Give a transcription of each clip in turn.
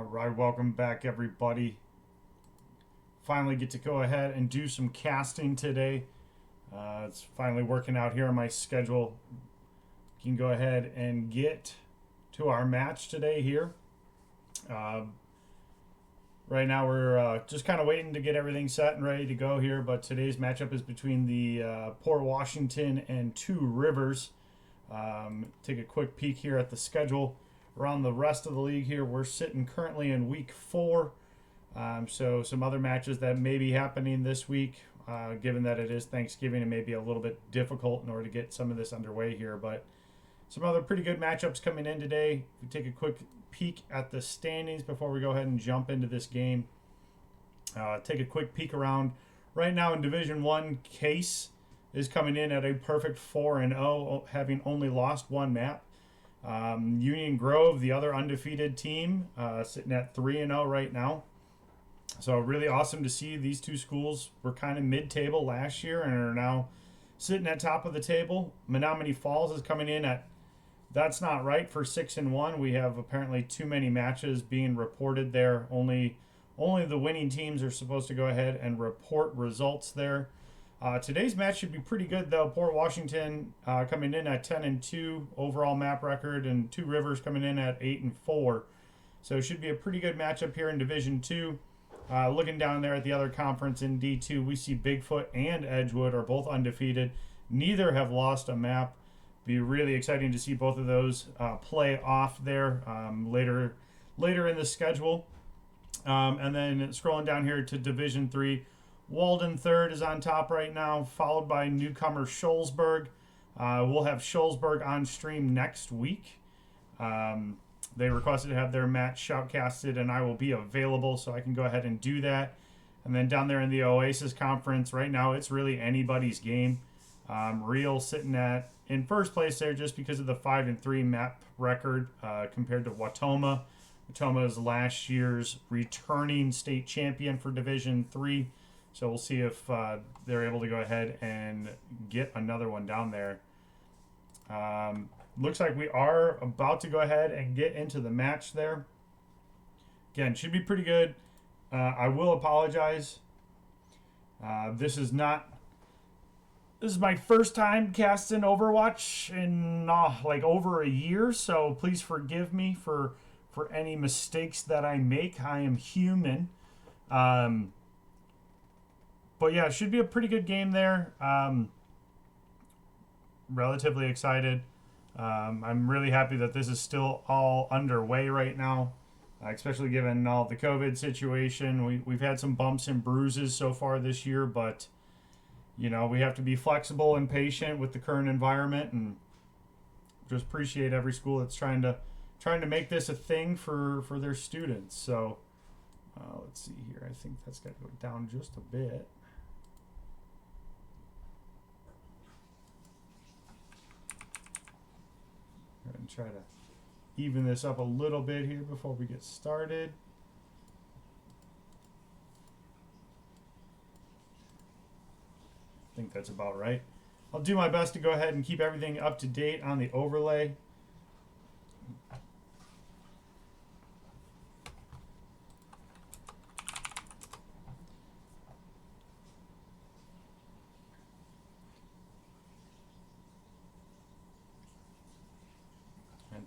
All right, welcome back, everybody. Finally get to go ahead and do some casting today. It's finally working out here on my schedule. Can go ahead and get to our match today here. Right now we're just kind of waiting to get everything set and ready to go here, but today's matchup is between the Port Washington and Two Rivers. Take a quick peek here at the schedule. Around the rest of the league here, we're sitting currently in week 4. So some other matches that may be happening this week, given that it is Thanksgiving, it may be a little bit difficult in order to get some of this underway here. But some other pretty good matchups coming in today. We take a quick peek at the standings before we go ahead and jump into this game. Take a quick peek around. Right now in Division 1, Case is coming in at a perfect 4-0, having only lost one map. Union Grove, the other undefeated team, sitting at 3-0 right now. So really awesome to see these two schools were kind of mid-table last year and are now sitting at top of the table. Menominee Falls is coming in at, that's not right, for 6-1. We have apparently too many matches being reported there. Only the winning teams are supposed to go ahead and report results there. Today's match should be pretty good, though. Port Washington coming in at 10-2 overall map record, and Two Rivers coming in at 8-4. So it should be a pretty good matchup here in Division 2. Looking down there at the other conference in D2, we see Bigfoot and Edgewood are both undefeated. Neither have lost a map. Be really exciting to see both of those play off there later in the schedule. And then scrolling down here to Division 3, Walden third is on top right now, followed by newcomer Shullsburg. We'll have Shullsburg on stream next week. They requested to have their match shoutcasted, and I will be available, so I can go ahead and do that. And then down there in the Oasis Conference, right now it's really anybody's game. Real sitting in first place there just because of the 5-3 map record compared to Watoma. Watoma is last year's returning state champion for Division 3. So we'll see if they're able to go ahead and get another one down there. Looks like we are about to go ahead and get into the match there. Again, should be pretty good. I will apologize. This is my first time casting Overwatch in like over a year, so please forgive me for any mistakes that I make. I am human. But yeah, it should be a pretty good game there. Relatively excited. I'm really happy that this is still all underway right now, especially given all the COVID situation. We've had some bumps and bruises so far this year, but you know, we have to be flexible and patient with the current environment, and just appreciate every school that's trying to make this a thing for their students. So let's see here. I think that's got to go down just a bit. And try to even this up a little bit here before we get started. I think that's about right. I'll do my best to go ahead and keep everything up to date on the overlay.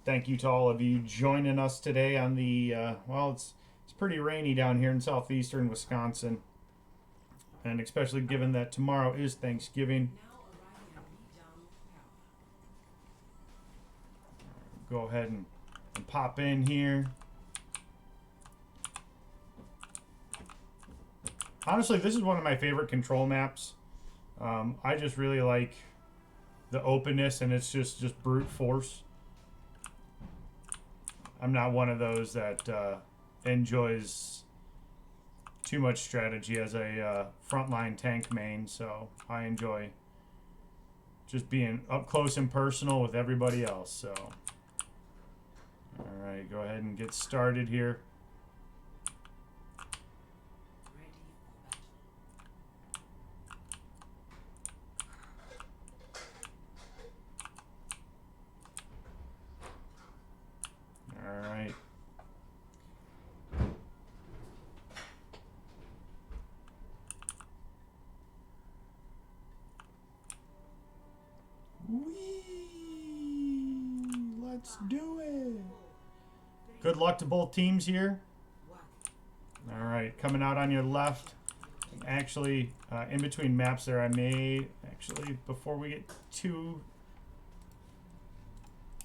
Thank you to all of you joining us today on the, well, it's pretty rainy down here in southeastern Wisconsin. And especially given that tomorrow is Thanksgiving. Go ahead and pop in here. Honestly, this is one of my favorite control maps. I just really like the openness, and it's just brute force. I'm not one of those that enjoys too much strategy as a frontline tank main, so I enjoy just being up close and personal with everybody else. So, all right, go ahead and get started here. Let's do it. Good luck to both teams here. All right, coming out on your left. Actually, in between maps there, I may actually, before we get too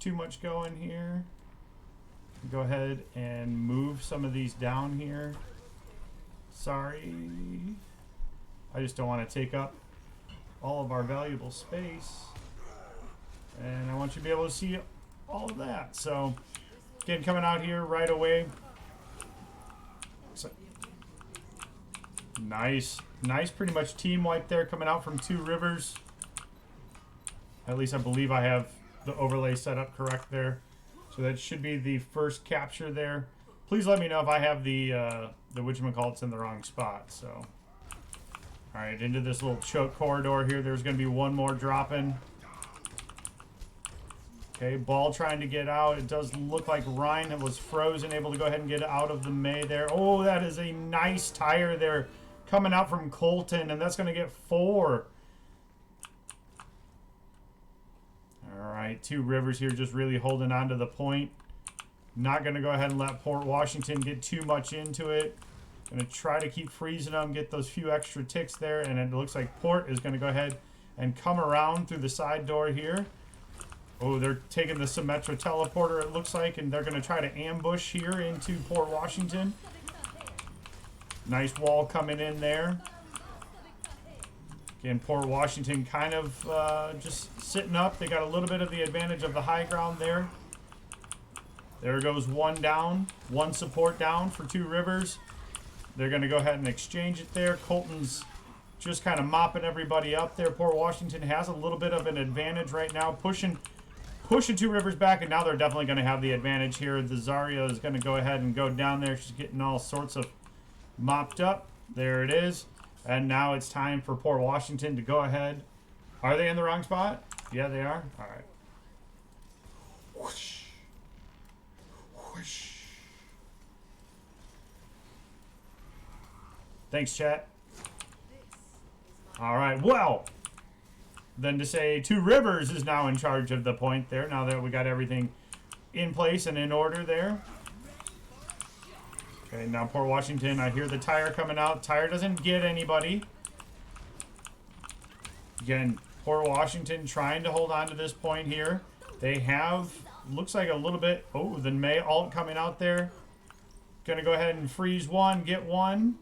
much going here, go ahead and move some of these down here. Sorry, I just don't want to take up all of our valuable space, and I want you to be able to see all of that. So again, coming out here right away. So, nice pretty much team wipe there coming out from Two Rivers. At least I believe I have the overlay set up correct there. So that should be the first capture there. Please let me know if I have the whatchamacallits in the wrong spot. So, all right, into this little choke corridor here. There's going to be one more dropping. Okay, ball trying to get out. It does look like Ryan was frozen, able to go ahead and get out of the May there. Oh, that is a nice tire there coming out from Colton, and that's going to get 4. All right, Two Rivers here just really holding on to the point. Not going to go ahead and let Port Washington get too much into it. Going to try to keep freezing them, get those few extra ticks there, and it looks like Port is going to go ahead and come around through the side door here. Oh, they're taking the Symmetra teleporter, it looks like, and they're going to try to ambush here into Port Washington. Nice wall coming in there. Again, Port Washington kind of just sitting up. They got a little bit of the advantage of the high ground there. There goes one down. One support down for Two Rivers. They're going to go ahead and exchange it there. Colton's just kind of mopping everybody up there. Port Washington has a little bit of an advantage right now, pushing Two Rivers back, and now they're definitely going to have the advantage here. The Zarya is going to go ahead and go down there. She's getting all sorts of mopped up. There it is. And now it's time for Port Washington to go ahead. Are they in the wrong spot? Yeah, they are. All right. Whoosh. Whoosh. Thanks, chat. All right. Well, then to say Two Rivers is now in charge of the point there, now that we got everything in place and in order there. Okay, now Port Washington, I hear the tire coming out. Tire doesn't get anybody. Again, Port Washington trying to hold on to this point here. They have, looks like a little bit, oh, the May ult coming out there. Gonna go ahead and freeze one, get one.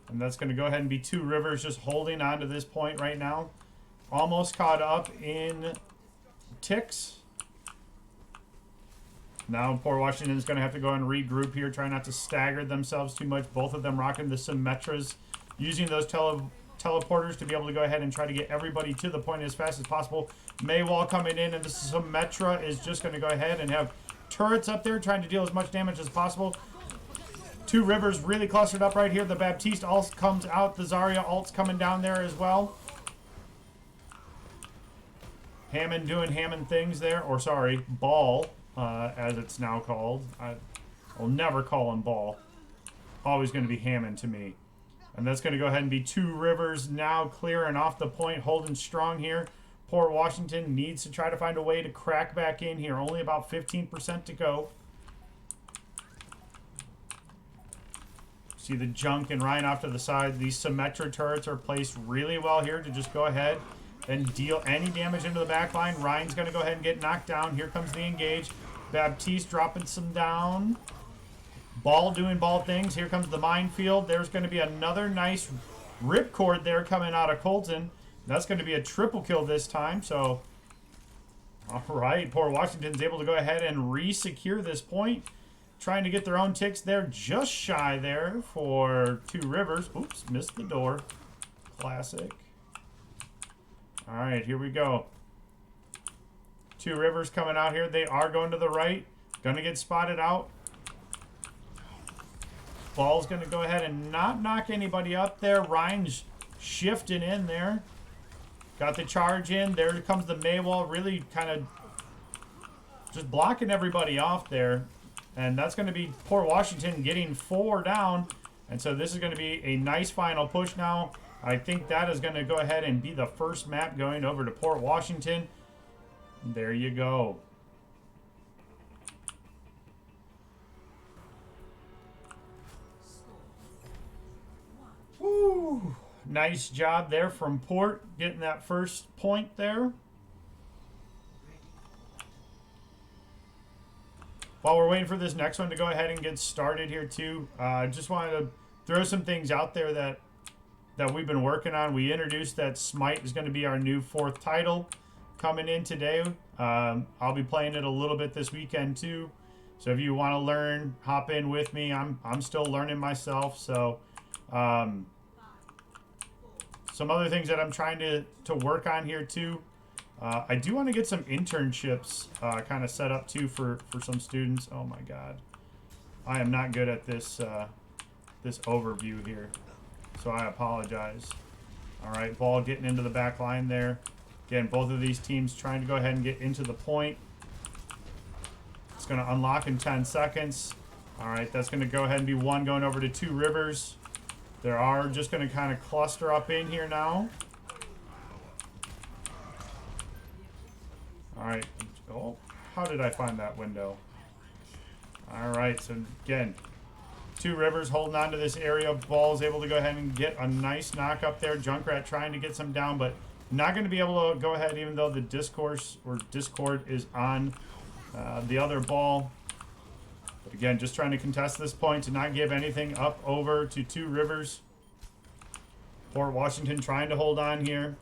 And that's gonna go ahead and be Two Rivers just holding on to this point right now. Almost caught up in ticks. Now Port Washington is going to have to go and regroup here, try not to stagger themselves too much. Both of them rocking the Symmetras, using those teleporters to be able to go ahead and try to get everybody to the point as fast as possible. Maywall coming in, and the Symmetra is just going to go ahead and have turrets up there trying to deal as much damage as possible. Two Rivers really clustered up right here. The Baptiste ult comes out. The Zarya ult's coming down there as well. Hammond doing Hammond things there, or sorry, Ball, as it's now called. I'll never call him Ball. Always going to be Hammond to me. And that's going to go ahead and be Two Rivers now clearing off the point, holding strong here. Port Washington needs to try to find a way to crack back in here. Only about 15% to go. See the Junk and Ryan off to the side. These Symmetra turrets are placed really well here to just go ahead and deal any damage into the back line. Ryan's going to go ahead and get knocked down. Here comes the engage. Baptiste dropping some down. Ball doing ball things. Here comes the minefield. There's going to be another nice ripcord there coming out of Colton. That's going to be a triple kill this time. So, all right. Port Washington's able to go ahead and re-secure this point. Trying to get their own ticks there. Just shy there for Two Rivers. Oops, missed the door. Classic. All right, here we go. Two Rivers coming out here. They are going to the right. Going to get spotted out. Ball's going to go ahead and not knock anybody up there. Ryan's shifting in there. Got the charge in. There comes the Maywall, really kind of just blocking everybody off there. And that's going to be Port Washington getting 4 down. And so this is going to be a nice final push now. I think that is going to go ahead and be the first map going over to Port Washington. There you go. Whew. Nice job there from Port getting that first point there. While we're waiting for this next one to go ahead and get started here too, I just wanted to throw some things out there that we've been working on. We introduced that Smite is going to be our new 4th title coming in today. I'll be playing it a little bit this weekend too. So if you want to learn, hop in with me. I'm still learning myself. So some other things that I'm trying to work on here too. I do want to get some internships kind of set up too for some students. Oh my God, I am not good at this this overview here, so I apologize. All right, ball getting into the back line there. Again, both of these teams trying to go ahead and get into the point. It's going to unlock in 10 seconds. All right, that's going to go ahead and be 1 going over to 2 Rivers. They are just going to kind of cluster up in here now. All right. Oh, how did I find that window? All right. So again, 2 Rivers holding on to this area. Ball is able to go ahead and get a nice knock up there. Junkrat trying to get some down, but not going to be able to go ahead, even though the Discord is on the other ball. But again, just trying to contest this point to not give anything up over to 2 Rivers. Port Washington trying to hold on here.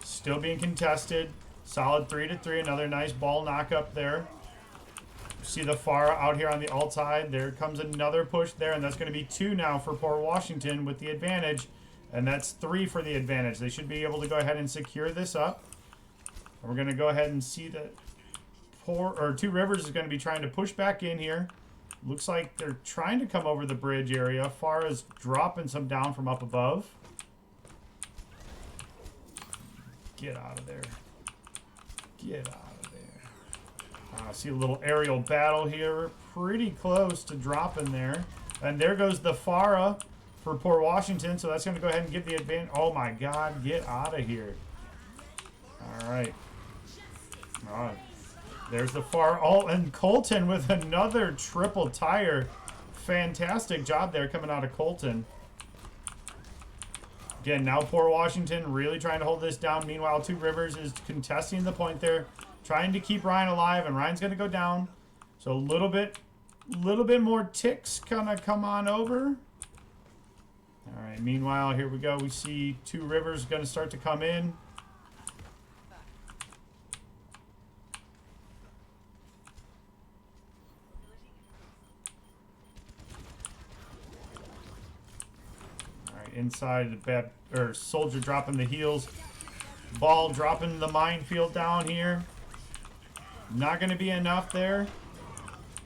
Still being contested. Solid 3-3. Another nice ball knock up there. See the Pharah out here on the alt side. There comes another push there, and that's going to be 2 now for Port Washington with the advantage. And that's 3 for the advantage. They should be able to go ahead and secure this up. And we're going to go ahead and see that 2 Rivers is going to be trying to push back in here. Looks like they're trying to come over the bridge area. Pharah's dropping some down from up above. Get out of there. Get out of there. See a little aerial battle here. Pretty close to dropping there. And there goes the Pharah for Port Washington. So that's going to go ahead and give the advantage. Oh my God, get out of here. All right. All right. There's the Pharah. Oh, and Colton with another triple tire. Fantastic job there coming out of Colton. Again, now Port Washington really trying to hold this down. Meanwhile, 2 Rivers is contesting the point there, trying to keep Ryan alive, and Ryan's going to go down. So a little bit more ticks gonna come on over. All right. Meanwhile, here we go. We see 2 Rivers going to start to come in. Inside the bad soldier dropping the heals. Ball dropping the minefield down here. Not going to be enough there.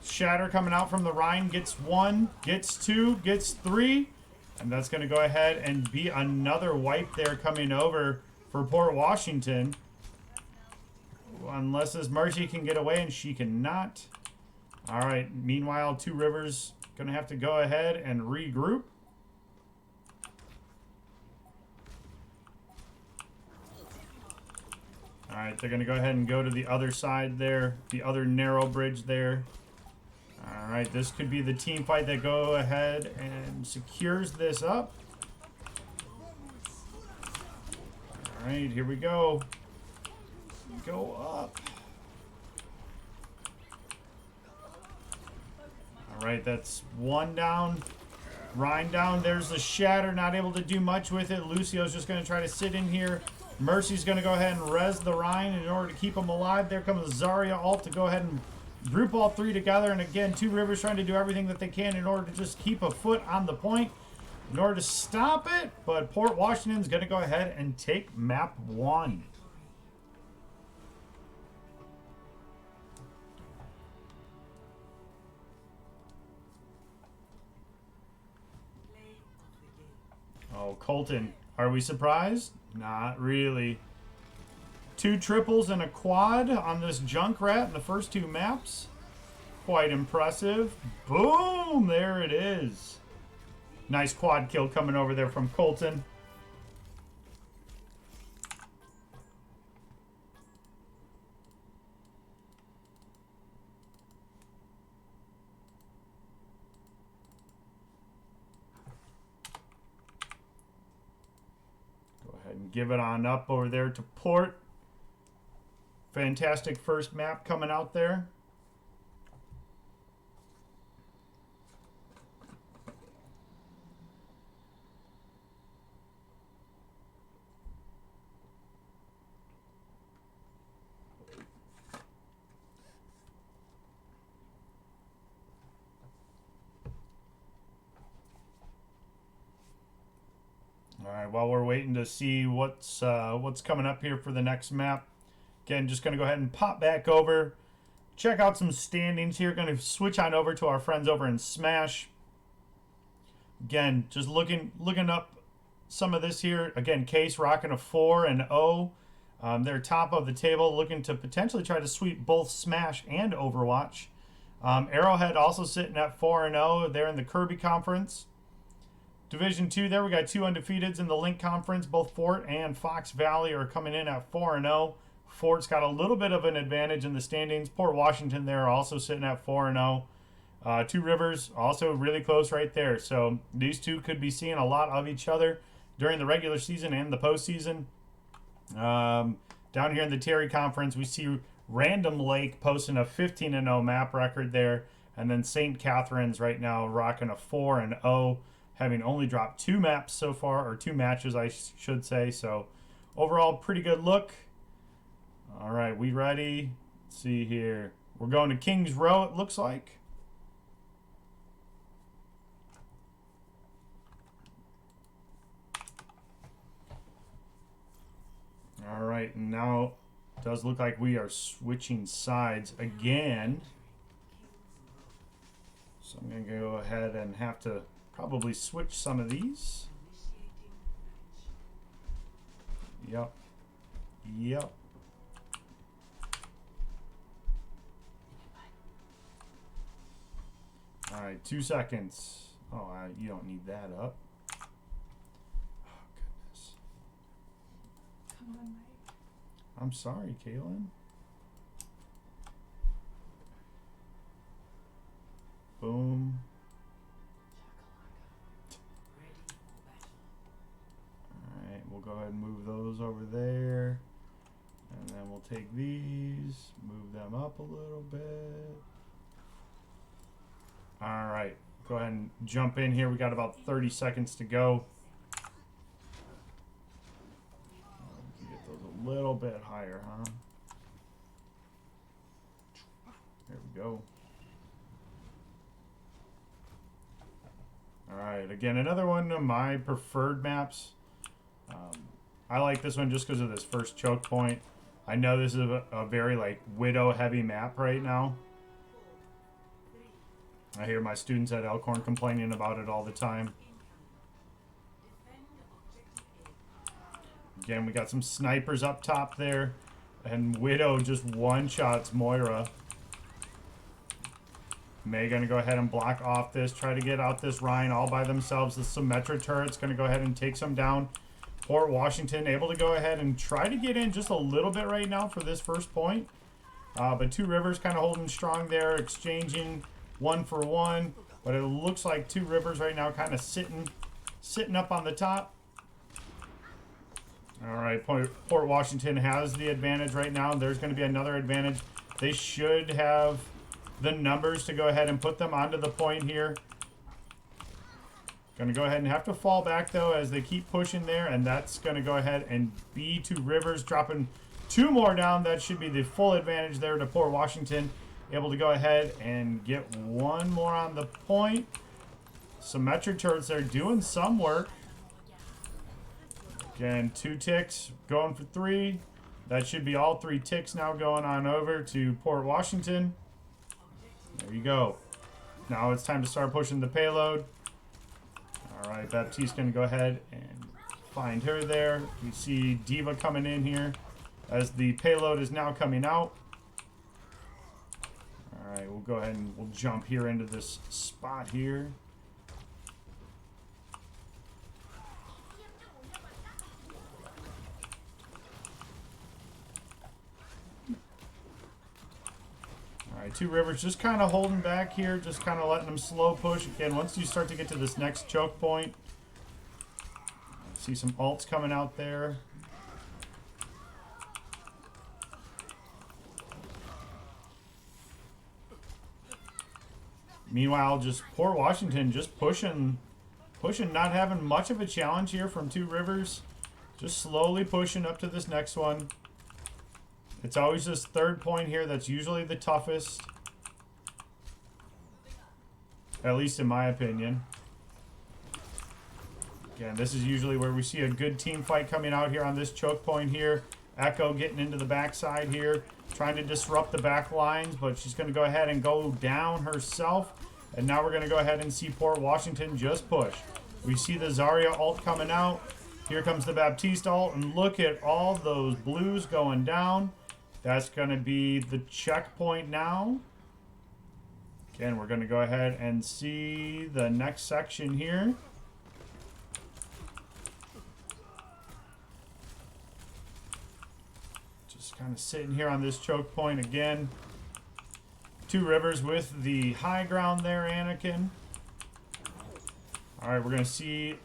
Shatter coming out from the Rhine. Gets 1, gets 2, gets 3. And that's going to go ahead and be another wipe there coming over for Port Washington. Unless this Mercy can get away, and she cannot. All right. Meanwhile, 2 Rivers going to have to go ahead and regroup. All right, they're going to go ahead and go to the other side there, the other narrow bridge there. All right, this could be the team fight that go ahead and secures this up. All right, here we go. Go up. All right, that's 1 down. Rhine down. There's the Shatter, not able to do much with it. Lucio's just going to try to sit in here. Mercy's going to go ahead and res the Rhine in order to keep him alive. There comes Zarya ult to go ahead and group all 3 together. And again, 2 Rivers trying to do everything that they can in order to just keep a foot on the point in order to stop it. But Port Washington's going to go ahead and take map 1. Oh, Colton. Are we surprised? Not really. 2 triples and a quad on this Junkrat in the first 2 maps. Quite impressive. Boom! There it is. Nice quad kill coming over there from Colton. give it on up over there to Port. Fantastic first map coming out there. All right, while we're waiting to see what's coming up here for the next map, again, just going to go ahead and pop back over, check out some standings here. Going to switch on over to our friends over in Smash. Again, just looking up some of this here. Again, Case rocking a 4-0. They're top of the table, looking to potentially try to sweep both Smash and Overwatch. Arrowhead also sitting at 4-0. They're in the Kirby Conference. Division 2 there, we got 2 undefeateds in the Link Conference. Both Fort and Fox Valley are coming in at 4-0. Fort's got a little bit of an advantage in the standings. Port Washington there also sitting at 4-0. Two Rivers also really close right there. So these two could be seeing a lot of each other during the regular season and the postseason. Down here in the Terry Conference, we see Random Lake posting a 15-0 map record there. And then St. Catherine's right now rocking a 4-0. Having only dropped 2 maps so far, or 2 matches, I should say. So, overall, pretty good look. All right, we ready? Let's see here. We're going to Kings Row, it looks like. All right, and now it does look like we are switching sides again. So, I'm going to go ahead and have to probably switch some of these. Yep. All right, 2 seconds. Oh, you don't need that up. Oh, goodness. Come on, Mike. I'm sorry, Kaylin. Boom. Alright, we'll go ahead and move those over there. And then we'll take these, move them up a little bit. Alright, go ahead and jump in here. We got about 30 seconds to go. We can get those a little bit higher, huh? There we go. Alright, again, another one of my preferred maps. I like this one just because of this first choke point. I know this is a very, like, Widow-heavy map right now. I hear my students at Elkhorn complaining about it all the time. Again, we got some snipers up top there. And Widow just one-shots Moira. May going to go ahead and block off this. Try to get out this Ryan all by themselves. The Symmetra turret's going to go ahead and take some down. Port Washington able to go ahead and try to get in just a little bit right now for this first point. But Two Rivers kind of holding strong there, exchanging 1 for 1. But it looks like Two Rivers right now kind of sitting up on the top. All right, Port Washington has the advantage right now. There's going to be another advantage. They should have the numbers to go ahead and put them onto the point here. Going to go ahead and have to fall back, though, as they keep pushing there. And that's going to go ahead and be Two Rivers dropping 2 more down. That should be the full advantage there to Port Washington. Able to go ahead and get 1 more on the point. Symmetric turrets there doing some work. Again, 2 ticks going for 3. That should be all 3 ticks now going on over to Port Washington. There you go. Now it's time to start pushing the payload. All right, Baptiste going to go ahead and find her there. We see Diva coming in here as the payload is now coming out. All right, we'll go ahead and we'll jump here into this spot here. All right, Two Rivers just kind of holding back here, just kind of letting them slow push. Again, once you start to get to this next choke point, see some ults coming out there. Meanwhile, just poor Washington just pushing, not having much of a challenge here from Two Rivers. Just slowly pushing up to this next one. It's always this third point here that's usually the toughest. At least in my opinion. Again, this is usually where we see a good team fight coming out here on this choke point here. Echo getting into the backside here, trying to disrupt the back lines, but she's going to go ahead and go down herself. And now we're going to go ahead and see Port Washington just push. We see the Zarya ult coming out. Here comes the Baptiste ult, and look at all those blues going down. That's going to be the checkpoint now. Again, we're going to go ahead and see the next section here. Just kind of sitting here on this choke point again. Two Rivers with the high ground there, Anakin. All right, we're going to see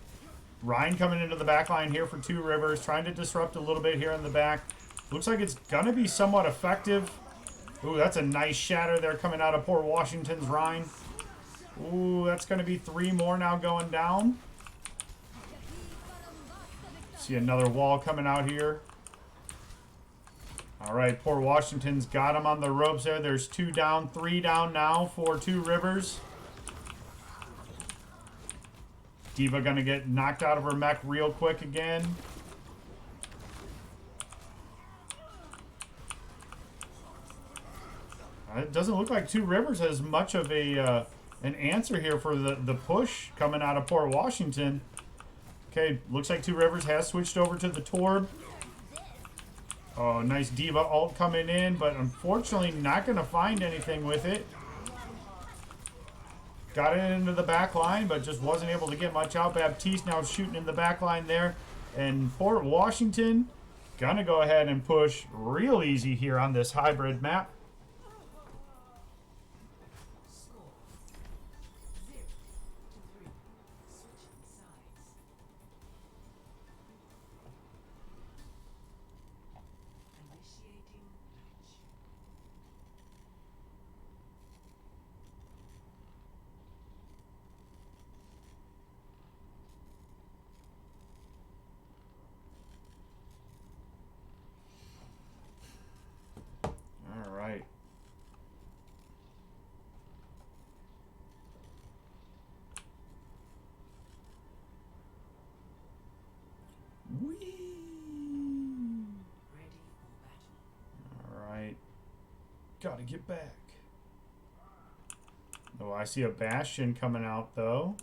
Ryan coming into the back line here for Two Rivers, trying to disrupt a little bit here in the back. Looks like it's going to be somewhat effective. Ooh, that's a nice shatter there coming out of poor Washington's Ryan. Ooh, that's going to be 3 more now going down. See another wall coming out here. All right, poor Washington's got him on the ropes there. There's 2 down, 3 down now for Two Rivers. D.Va going to get knocked out of her mech real quick again. It doesn't look like Two Rivers has much of a an answer here for the push coming out of Port Washington. Okay, looks like Two Rivers has switched over to the Torb. Oh, nice D.Va ult coming in, but unfortunately not going to find anything with it. Got it into the back line, but just wasn't able to get much out. Baptiste now shooting in the back line there. And Port Washington going to go ahead and push real easy here on this hybrid map. Gotta get back. Oh, I see a Bastion coming out though.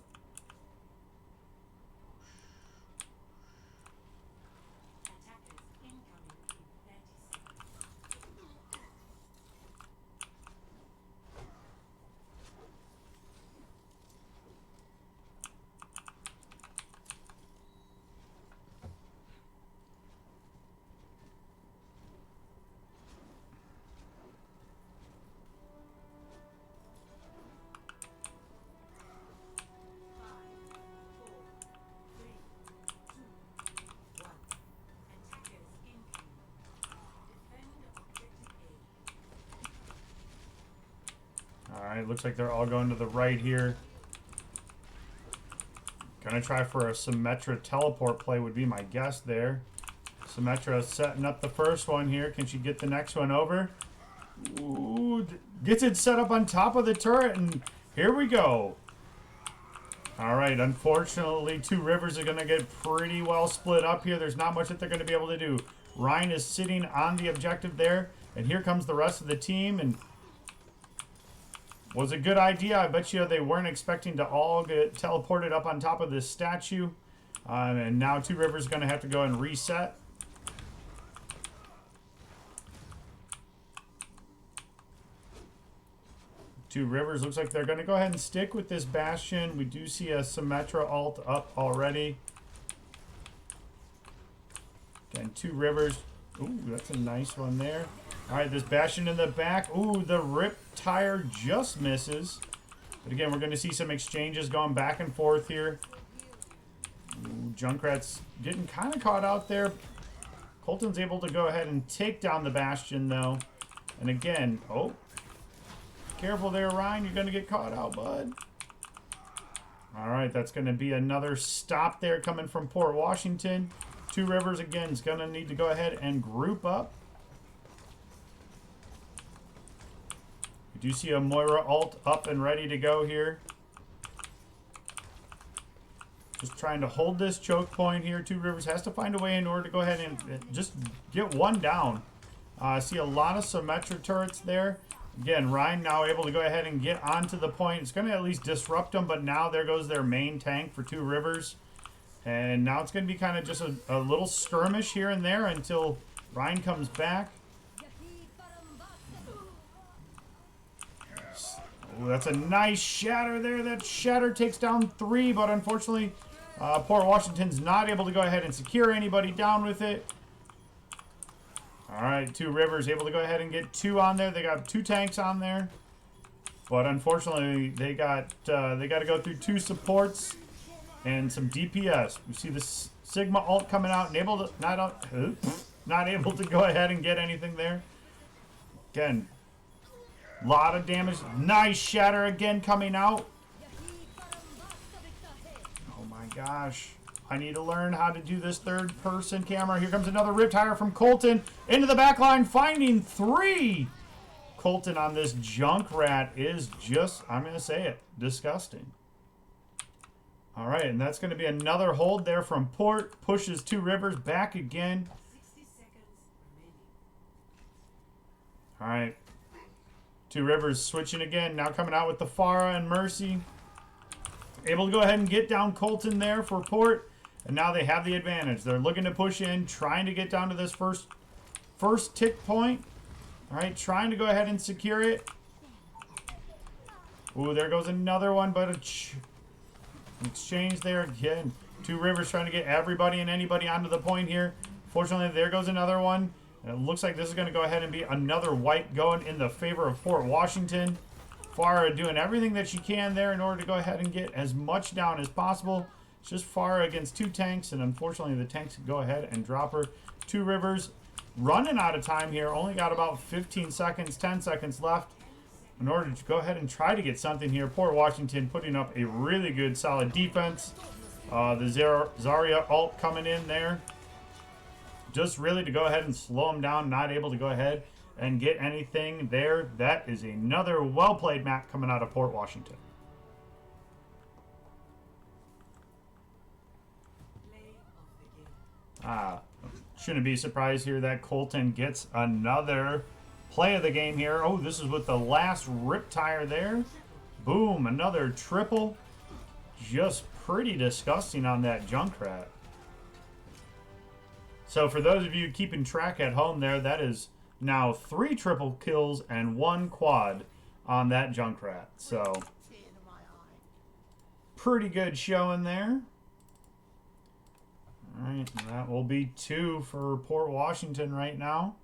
Alright, looks like they're all going to the right here. Gonna try for a Symmetra teleport play would be my guess there. Symmetra setting up the first one here. Can she get the next one over? Ooh, gets it set up on top of the turret, and here we go. Alright, unfortunately, Two Rivers are going to get pretty well split up here. There's not much that they're going to be able to do. Ryan is sitting on the objective there, and here comes the rest of the team, and was a good idea. I bet you they weren't expecting to all get teleported up on top of this statue. And now Two Rivers is going to have to go and reset. Two Rivers looks like they're going to go ahead and stick with this Bastion. We do see a Symmetra ult up already. Again, Two Rivers. Ooh, that's a nice one there. All right, this Bastion in the back. Ooh, the Rip Tire just misses. But again, we're going to see some exchanges going back and forth here. Ooh, Junkrat's getting kind of caught out there. Colton's able to go ahead and take down the Bastion, though. And again, oh. Careful there, Ryan. You're going to get caught out, bud. All right, that's going to be another stop there coming from Port Washington. Two Rivers, again, is going to need to go ahead and group up. We do see a Moira ult up and ready to go here. Just trying to hold this choke point here. Two Rivers has to find a way in order to go ahead and just get one down. I see a lot of Symmetra turrets there. Again, Ryan now able to go ahead and get onto the point. It's going to at least disrupt them, but now there goes their main tank for Two Rivers. And now it's going to be kind of just a little skirmish here and there until Ryan comes back. Oh, that's a nice shatter there. That shatter takes down 3, but unfortunately, Port Washington's not able to go ahead and secure anybody down with it. All right, Two Rivers able to go ahead and get 2 on there. They got 2 tanks on there, but unfortunately, they got to go through 2 supports and some DPS. We see the Sigma ult coming out and not able to go ahead and get anything there. Again, a lot of damage. Nice shatter again coming out. Oh my gosh. I need to learn how to do this third-person camera. Here comes another Riptire from Colton. Into the back line, finding 3. Colton on this Junkrat is just, I'm going to say it, disgusting. All right, and that's going to be another hold there from Port. Pushes Two Rivers back again. 60 seconds remaining. All right. Two Rivers switching again. Now coming out with the Pharah and Mercy. Able to go ahead and get down Colton there for Port. And now they have the advantage. They're looking to push in, trying to get down to this first tick point. All right, trying to go ahead and secure it. Ooh, there goes another one, but an exchange there again. Two Rivers trying to get everybody and anybody onto the point here. Fortunately, there goes another one. And it looks like this is going to go ahead and be another wipe going in the favor of Port Washington. Farah doing everything that she can there in order to go ahead and get as much down as possible. It's just Farah against 2 tanks, and unfortunately the tanks go ahead and drop her. Two Rivers running out of time here. Only got about 15 seconds, 10 seconds left in order to go ahead and try to get something here. Port Washington putting up a really good, solid defense. The Zarya ult coming in there. Just really to go ahead and slow them down. Not able to go ahead and get anything there. That is another well-played map coming out of Port Washington. Shouldn't be surprised here that Colton gets another play of the game here. Oh, this is with the last Riptire there. Boom, another triple. Just pretty disgusting on that Junkrat. So for those of you keeping track at home there, that is now 3 triple kills and 1 quad on that Junkrat. So pretty good showing there. All right, and that will be 2 for Port Washington right now.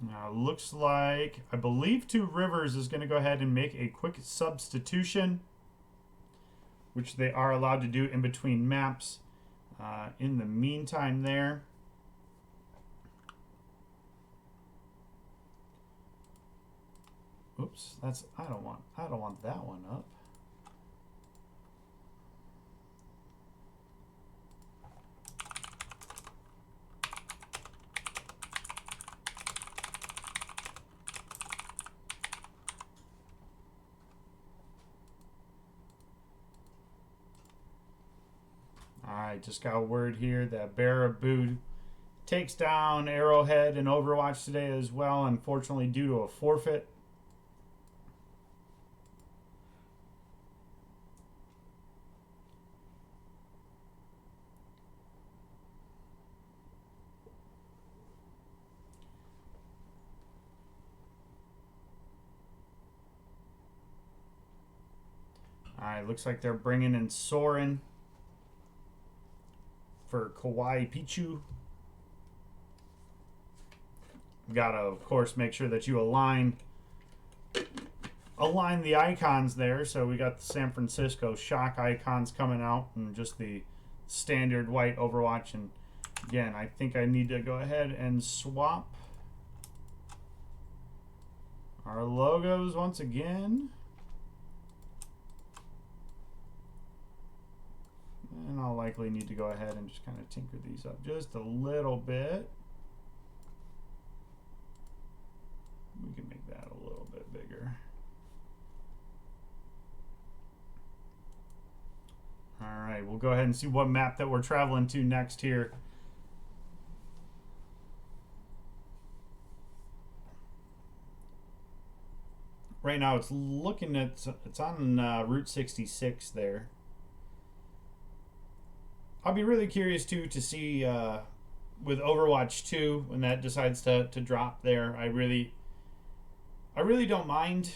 Now, looks like, I believe Two Rivers is going to go ahead and make a quick substitution, which they are allowed to do in between maps. In the meantime there, oops, I don't want that one up. I just got word here that Baraboo takes down Arrowhead in Overwatch today as well, unfortunately due to a forfeit. Alright, looks like they're bringing in Soren for Kawaii Pichu. Gotta, of course, make sure that you align the icons there. So we got the San Francisco Shock icons coming out and just the standard white Overwatch. And again, I think I need to go ahead and swap our logos once again. And I'll likely need to go ahead and just kind of tinker these up just a little bit. We can make that a little bit bigger. All right, we'll go ahead and see what map that we're traveling to next here. Right now it's looking at, it's on Route 66 there. I'll be really curious too to see with Overwatch 2 when that decides to drop there. I really don't mind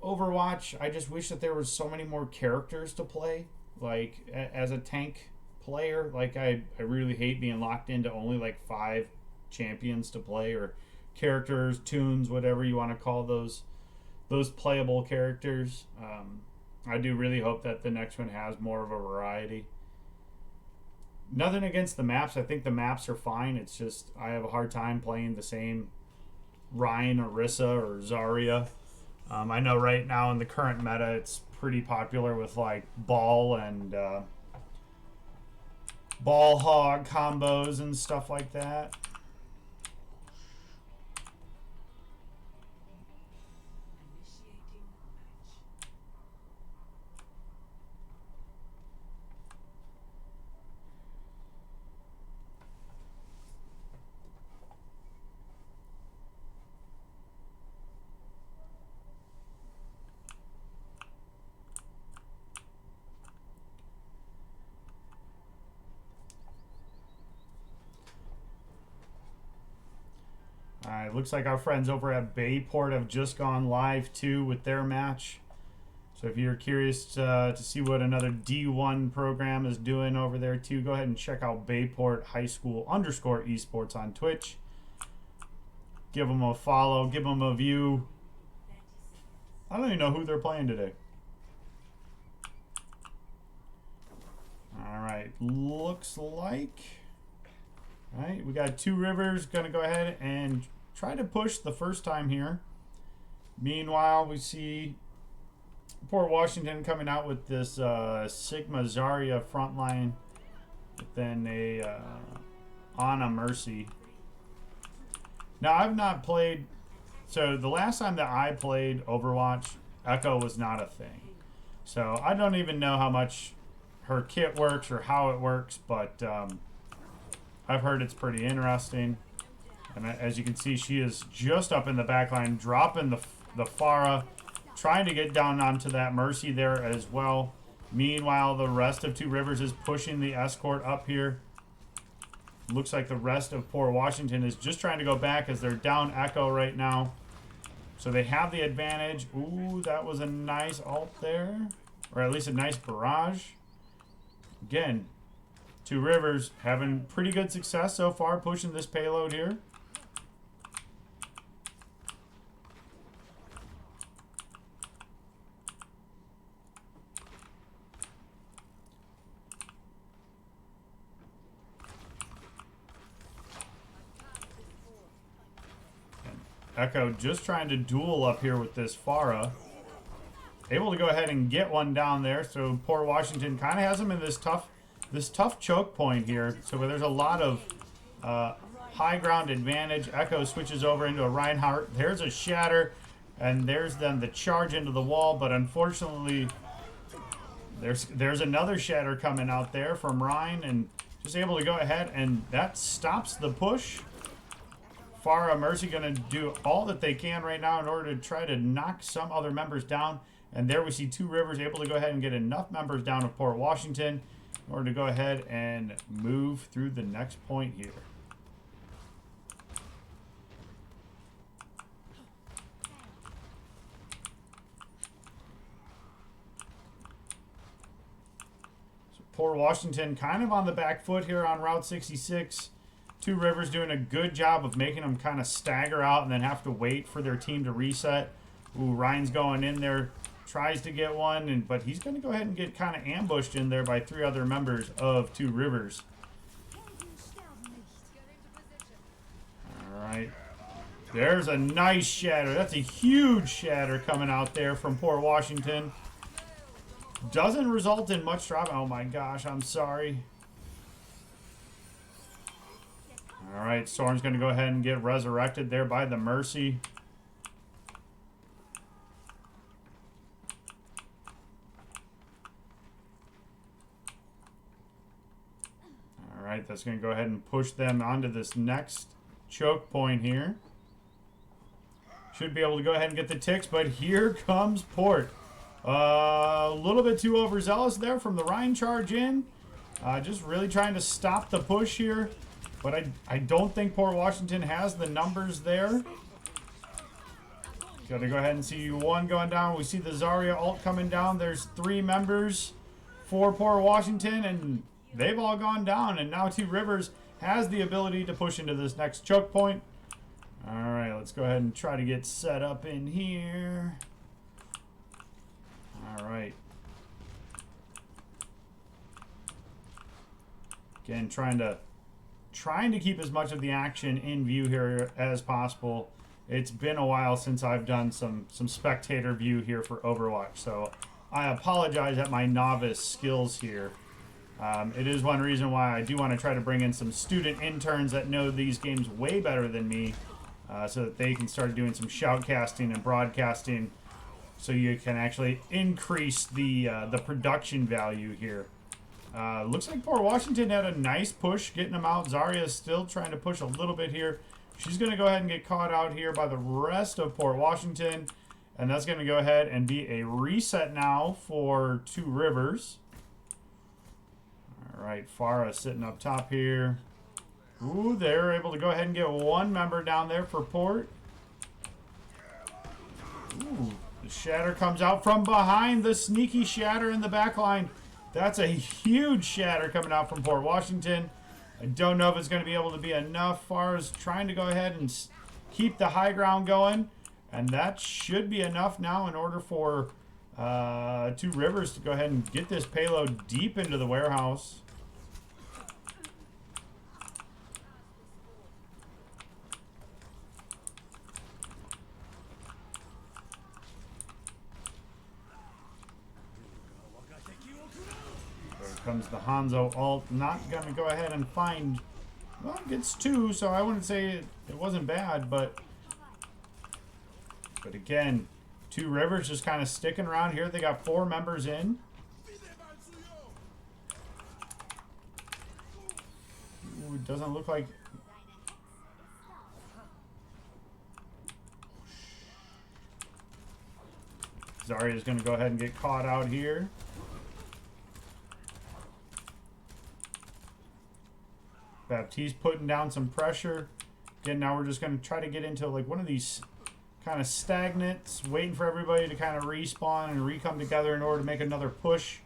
Overwatch. I just wish that there was so many more characters to play. Like as a tank player, like I really hate being locked into only like 5 champions to play, or characters, tunes, whatever you want to call those playable characters. I do really hope that the next one has more of a variety. Nothing against the maps. I think the maps are fine. It's just I have a hard time playing the same Ryan, Orisa, or Zarya. I know right now in the current meta it's pretty popular with like ball and ball hog combos and stuff like that. Alright, looks like our friends over at Bayport have just gone live too with their match. So if you're curious to see what another D1 program is doing over there too, go ahead and check out Bayport High School _ esports on Twitch. Give them a follow, give them a view. I don't even know who they're playing today. Alright, looks like... Alright, we got Two Rivers going to go ahead and try to push the first time here. Meanwhile, we see Port Washington coming out with this Sigma Zarya frontline, but then a Ana Mercy. Now, I've not played... So, the last time that I played Overwatch, Echo was not a thing. So, I don't even know how much her kit works or how it works, but... I've heard it's pretty interesting. And as you can see, she is just up in the back line, dropping the Pharah, trying to get down onto that Mercy there as well. Meanwhile, the rest of Two Rivers is pushing the escort up here. Looks like the rest of Port Washington is just trying to go back as they're down Echo right now. So they have the advantage. Ooh, that was a nice ult there. Or at least a nice barrage. Again, Two Rivers having pretty good success so far pushing this payload here. And Echo just trying to duel up here with this Pharah. Able to go ahead and get one down there. So Port Washington kind of has him in this tough choke point here. So there's a lot of high ground advantage. Echo switches over into a Reinhardt. There's a shatter, and there's then the charge into the wall. But unfortunately, there's another shatter coming out there from Ryan, and just able to go ahead, and that stops the push. Pharah Mercy going to do all that they can right now in order to try to knock some other members down. And there we see Two Rivers able to go ahead and get enough members down of Port Washington in order to go ahead and move through the next point here. So Port Washington kind of on the back foot here on Route 66. Two Rivers doing a good job of making them kind of stagger out and then have to wait for their team to reset. Ooh, Ryan's going in there, tries to get one, but he's going to go ahead and get kind of ambushed in there by 3 other members of Two Rivers. All right. There's a nice shatter. That's a huge shatter coming out there from Port Washington. Doesn't result in much drop. Oh my gosh, I'm sorry. All right, Soren's going to go ahead and get resurrected there by the Mercy. All right, that's going to go ahead and push them onto this next choke point here. Should be able to go ahead and get the ticks, but here comes Port. A little bit too overzealous there from the Ryan charge in. Just really trying to stop the push here. But I don't think Port Washington has the numbers there. Got to go ahead and see one going down. We see the Zarya ult coming down. There's 3 members for Port Washington, and they've all gone down. And now Two Rivers has the ability to push into this next choke point. All right, let's go ahead and try to get set up in here. All right. Again, trying to keep as much of the action in view here as possible. It's been a while since I've done some spectator view here for Overwatch, so I apologize at my novice skills here. It is one reason why I do want to try to bring in some student interns that know these games way better than me, so that they can start doing some shoutcasting and broadcasting, so you can actually increase the production value here. Looks like Port Washington had a nice push getting them out. Zarya is still trying to push a little bit here. She's going to go ahead and get caught out here by the rest of Port Washington. And that's going to go ahead and be a reset now for Two Rivers. All right, Farah sitting up top here. Ooh, they're able to go ahead and get one member down there for Port. Ooh, the shatter comes out from behind. The sneaky shatter in the back line. That's a huge shatter coming out from Port Washington. I don't know if it's going to be able to be enough. Farah's trying to go ahead and keep the high ground going. And that should be enough now in order for Two Rivers to go ahead and get this payload deep into the warehouse. Comes the Hanzo ult. Not going to go ahead and find... Well, it gets 2, so I wouldn't say it wasn't bad, but again, Two Rivers just kind of sticking around here. They got 4 members in. Ooh, it doesn't look like... Zarya is going to go ahead and get caught out here. Baptiste putting down some pressure. Again, now we're just going to try to get into like one of these kind of stagnants, waiting for everybody to kind of respawn and re-come together in order to make another push.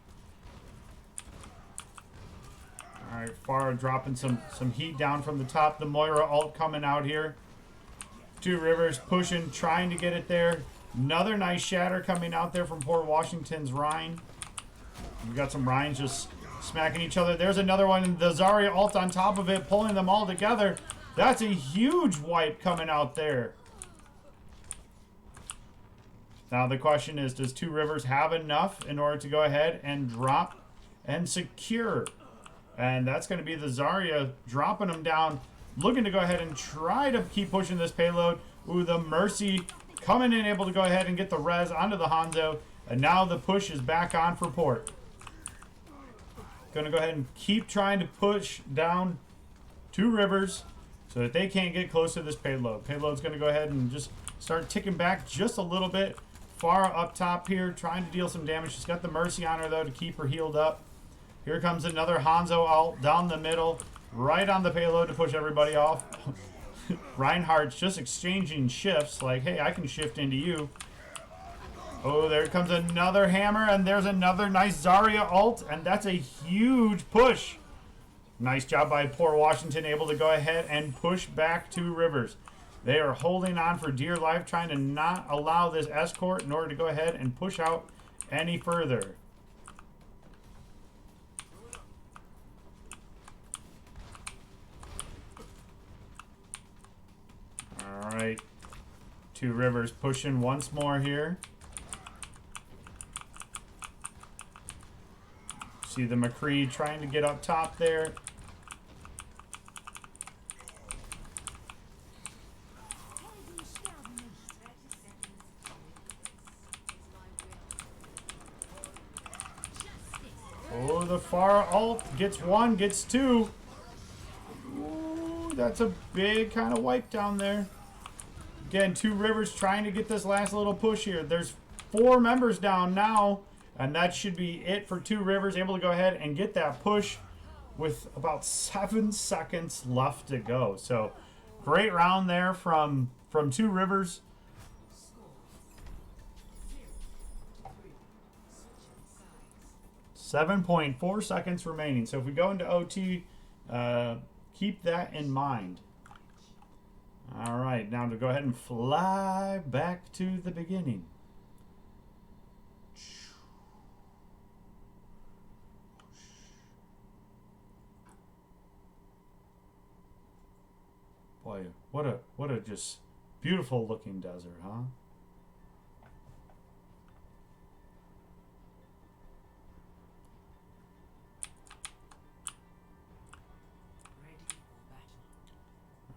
All right, Farah dropping some heat down from the top. The Moira ult coming out here. Two Rivers pushing, trying to get it there. Another nice shatter coming out there from Port Washington's Rhine. We've got some Rhines just smacking each other. There's another one. The Zarya ult on top of it, pulling them all together. That's a huge wipe coming out there. Now the question is, does Two Rivers have enough in order to go ahead and drop and secure? And that's going to be the Zarya dropping them down, looking to go ahead and try to keep pushing this payload. Ooh, the Mercy coming in, able to go ahead and get the res onto the Hanzo. And now the push is back on for Port. Going to go ahead and keep trying to push down Two Rivers so that they can't get close to this payload. Payload's going to go ahead and just start ticking back just a little bit. Farah up top here, trying to deal some damage. She's got the Mercy on her, though, to keep her healed up. Here comes another Hanzo ult down the middle, right on the payload to push everybody off. Reinhardt's just exchanging shifts, like, hey, I can shift into you. Oh, there comes another hammer, and there's another nice Zarya ult, and that's a huge push. Nice job by Port Washington, able to go ahead and push back Two Rivers. They are holding on for dear life, trying to not allow this escort in order to go ahead and push out any further. All right. Two Rivers pushing once more here. See the McCree trying to get up top there. Oh, the far alt gets one, gets two. Ooh, that's a big kind of wipe down there. Again, Two Rivers trying to get this last little push here. There's 4 members down now, and that should be it for Two Rivers. Able to go ahead and get that push with about 7 seconds left to go. So, great round there from Two Rivers. 7.4 seconds remaining. So if we go into OT, keep that in mind. All right, now to go ahead and fly back to the beginning. Boy, what a just beautiful looking desert, huh?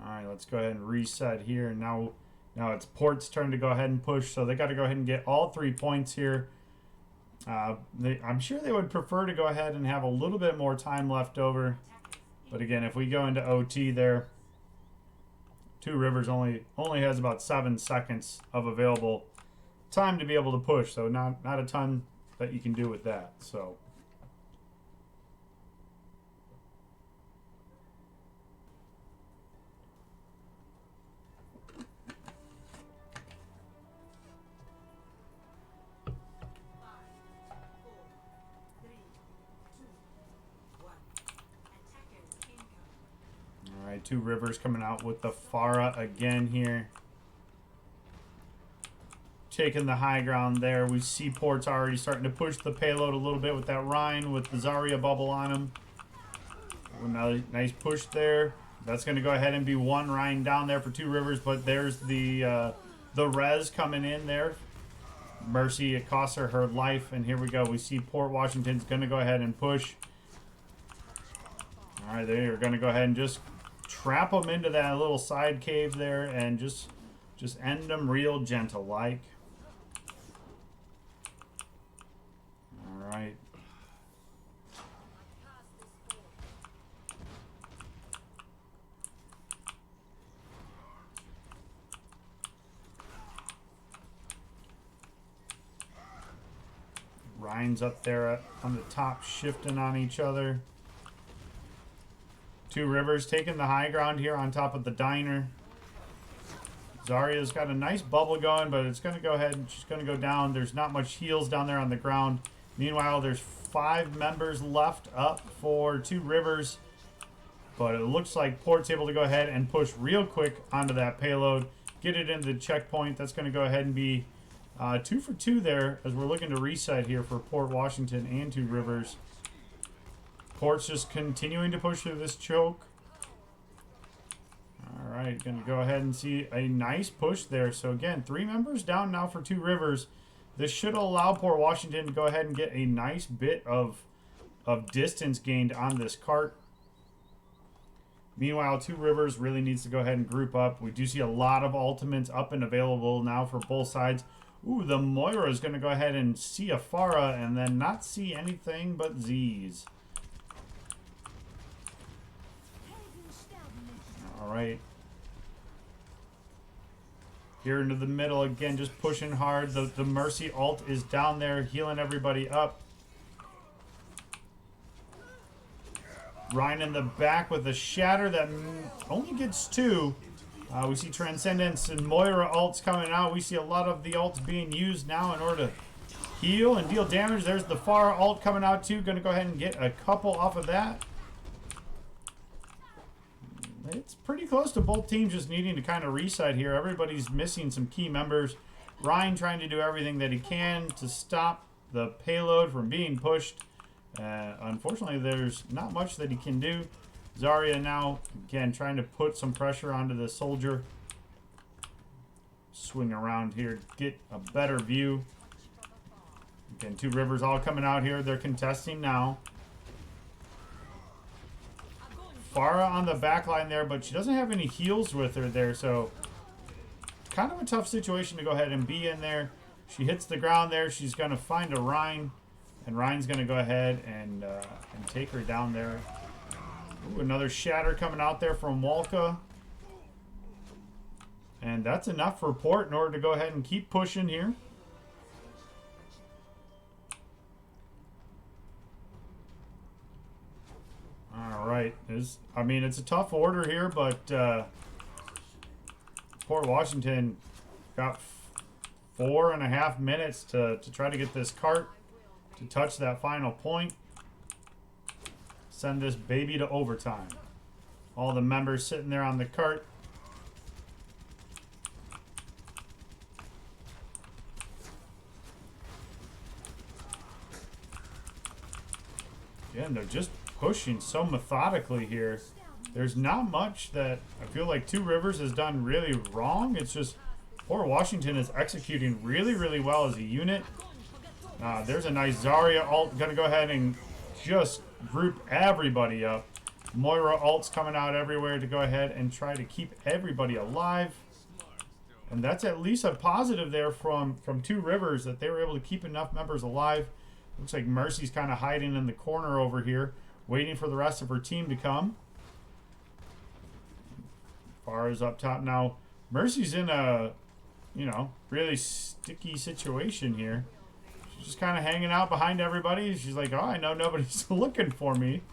All right, let's go ahead and reset here. Now it's Port's turn to go ahead and push, so they got to go ahead and get all 3 points here. I'm sure they would prefer to go ahead and have a little bit more time left over. But again, if we go into OT there, Two Rivers only has about 7 seconds of available time to be able to push, so not a ton that you can do with that. So. Two Rivers coming out with the Farah again here. Taking the high ground there. We see Port's already starting to push the payload a little bit with that Rhine with the Zarya bubble on him. Another nice push there. That's going to go ahead and be 1 Rhine down there for Two Rivers, but there's the res coming in there. Mercy, it costs her life, and here we go. We see Port Washington's going to go ahead and push. All right, they are going to go ahead and just trap them into that little side cave there and just end them real gentle like. All right. Ryan's up there on the top shifting on each other. Two Rivers taking the high ground here on top of the diner. Zarya's got a nice bubble going, but it's going to go ahead and she's going to go down. There's not much heals down there on the ground. Meanwhile, there's 5 members left up for Two Rivers. But it looks like Port's able to go ahead and push real quick onto that payload. Get it into the checkpoint. That's going to go ahead and be 2 for 2 there as we're looking to reset here for Port Washington and Two Rivers. Port's just continuing to push through this choke. All right, going to go ahead and see a nice push there. So again, 3 members down now for Two Rivers. This should allow Port Washington to go ahead and get a nice bit of distance gained on this cart. Meanwhile, Two Rivers really needs to go ahead and group up. We do see a lot of ultimates up and available now for both sides. Ooh, the Moira is going to go ahead and see a Farah and then not see anything but Z's. All right. Here into the middle again, just pushing hard. The Mercy ult is down there, healing everybody up. Ryan in the back with a shatter that only gets 2. We see Transcendence and Moira ults coming out. We see a lot of the ults being used now in order to heal and deal damage. There's the Farah ult coming out too. Going to go ahead and get a couple off of that. it's pretty close to both teams just needing to kind of reset here. Everybody's missing some key members. Ryan trying to do everything that he can to stop the payload from being pushed. Unfortunately, there's not much that he can do. Zarya now, again, trying to put some pressure onto the soldier. Swing around here, get a better view. Again, two rivers all coming out here. They're contesting now. Farah on the back line there, but she doesn't have any heals with her there, so kind of a tough situation to go ahead and be in there. She hits the ground there. She's going to find a Rhine, and Rhine's going to go ahead and take her down there. Ooh, another shatter coming out there from Walka. And that's enough for Port in order to go ahead and keep pushing here. All right. I mean, it's a tough order here, but Port Washington got 4.5 minutes to try to get this cart to touch that final point. Send this baby to overtime. All the members sitting there on the cart. Again, they're just pushing so methodically here. There's not much that I feel like Two Rivers has done really wrong. It's just Port Washington is executing really, really well as a unit. There's a nice Zarya ult. Gonna go ahead and just group everybody up. Moira ult's coming out everywhere to go ahead and try to keep everybody alive. And that's at least a positive there from Two Rivers, that they were able to keep enough members alive. Looks like Mercy's kind of hiding in the corner over here, waiting for the rest of her team to come. Farah's up top now. Mercy's in a, really sticky situation here. She's just kind of hanging out behind everybody. She's like, oh, I know nobody's looking for me.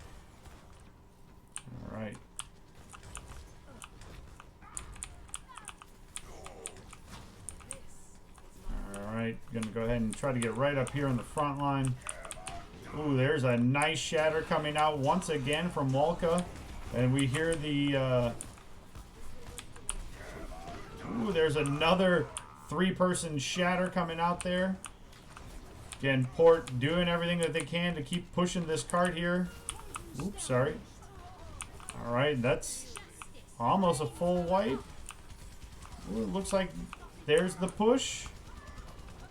All right. All right, gonna go ahead and try to get right up here on the front line. Ooh, there's a nice shatter coming out once again from Walka. And we hear the... Ooh, there's another 3-person shatter coming out there. Again, Port doing everything that they can to keep pushing this cart here. Oops, sorry. All right, that's almost a full wipe. Ooh, it looks like there's the push.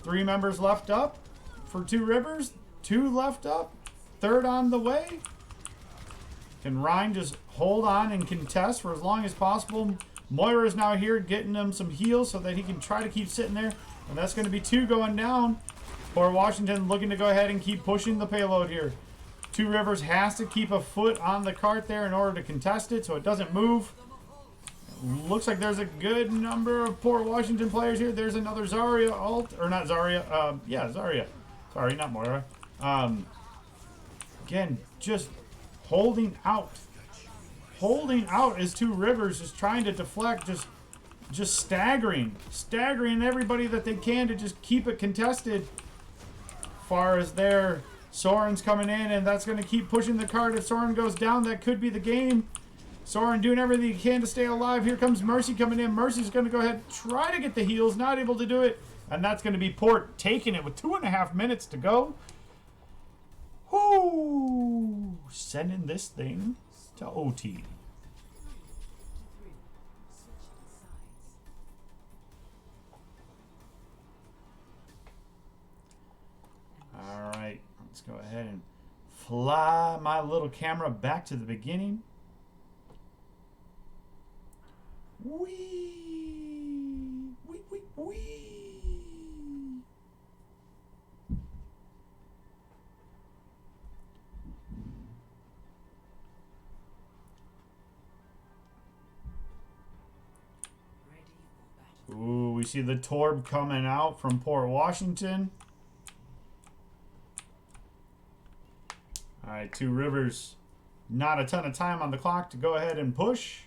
3 members left up for Two Rivers. 2 left up. 3rd on the way. Can Ryan just hold on and contest for as long as possible? Moira is now here getting him some heals so that he can try to keep sitting there. And that's going to be 2 going down. Port Washington looking to go ahead and keep pushing the payload here. Two Rivers has to keep a foot on the cart there in order to contest it so it doesn't move. Looks like there's a good number of Port Washington players here. There's another Zarya ult. Or not Zarya. Yeah, Zarya. Sorry, not Moira. Again, just holding out. Holding out as Two Rivers is trying to deflect, just staggering everybody that they can to just keep it contested. Far as there, Soren's coming in, and that's going to keep pushing the cart. If Soren goes down, that could be the game. Soren doing everything he can to stay alive. Here comes Mercy coming in. Mercy's going to go ahead and try to get the heals, not able to do it, and that's going to be Port taking it with 2.5 minutes to go. Whoo! Sending this thing to OT. All right, let's go ahead and fly my little camera back to the beginning. Wee, wee, wee, wee. Ooh, we see the Torb coming out from Port Washington. All right, Two Rivers. Not a ton of time on the clock to go ahead and push.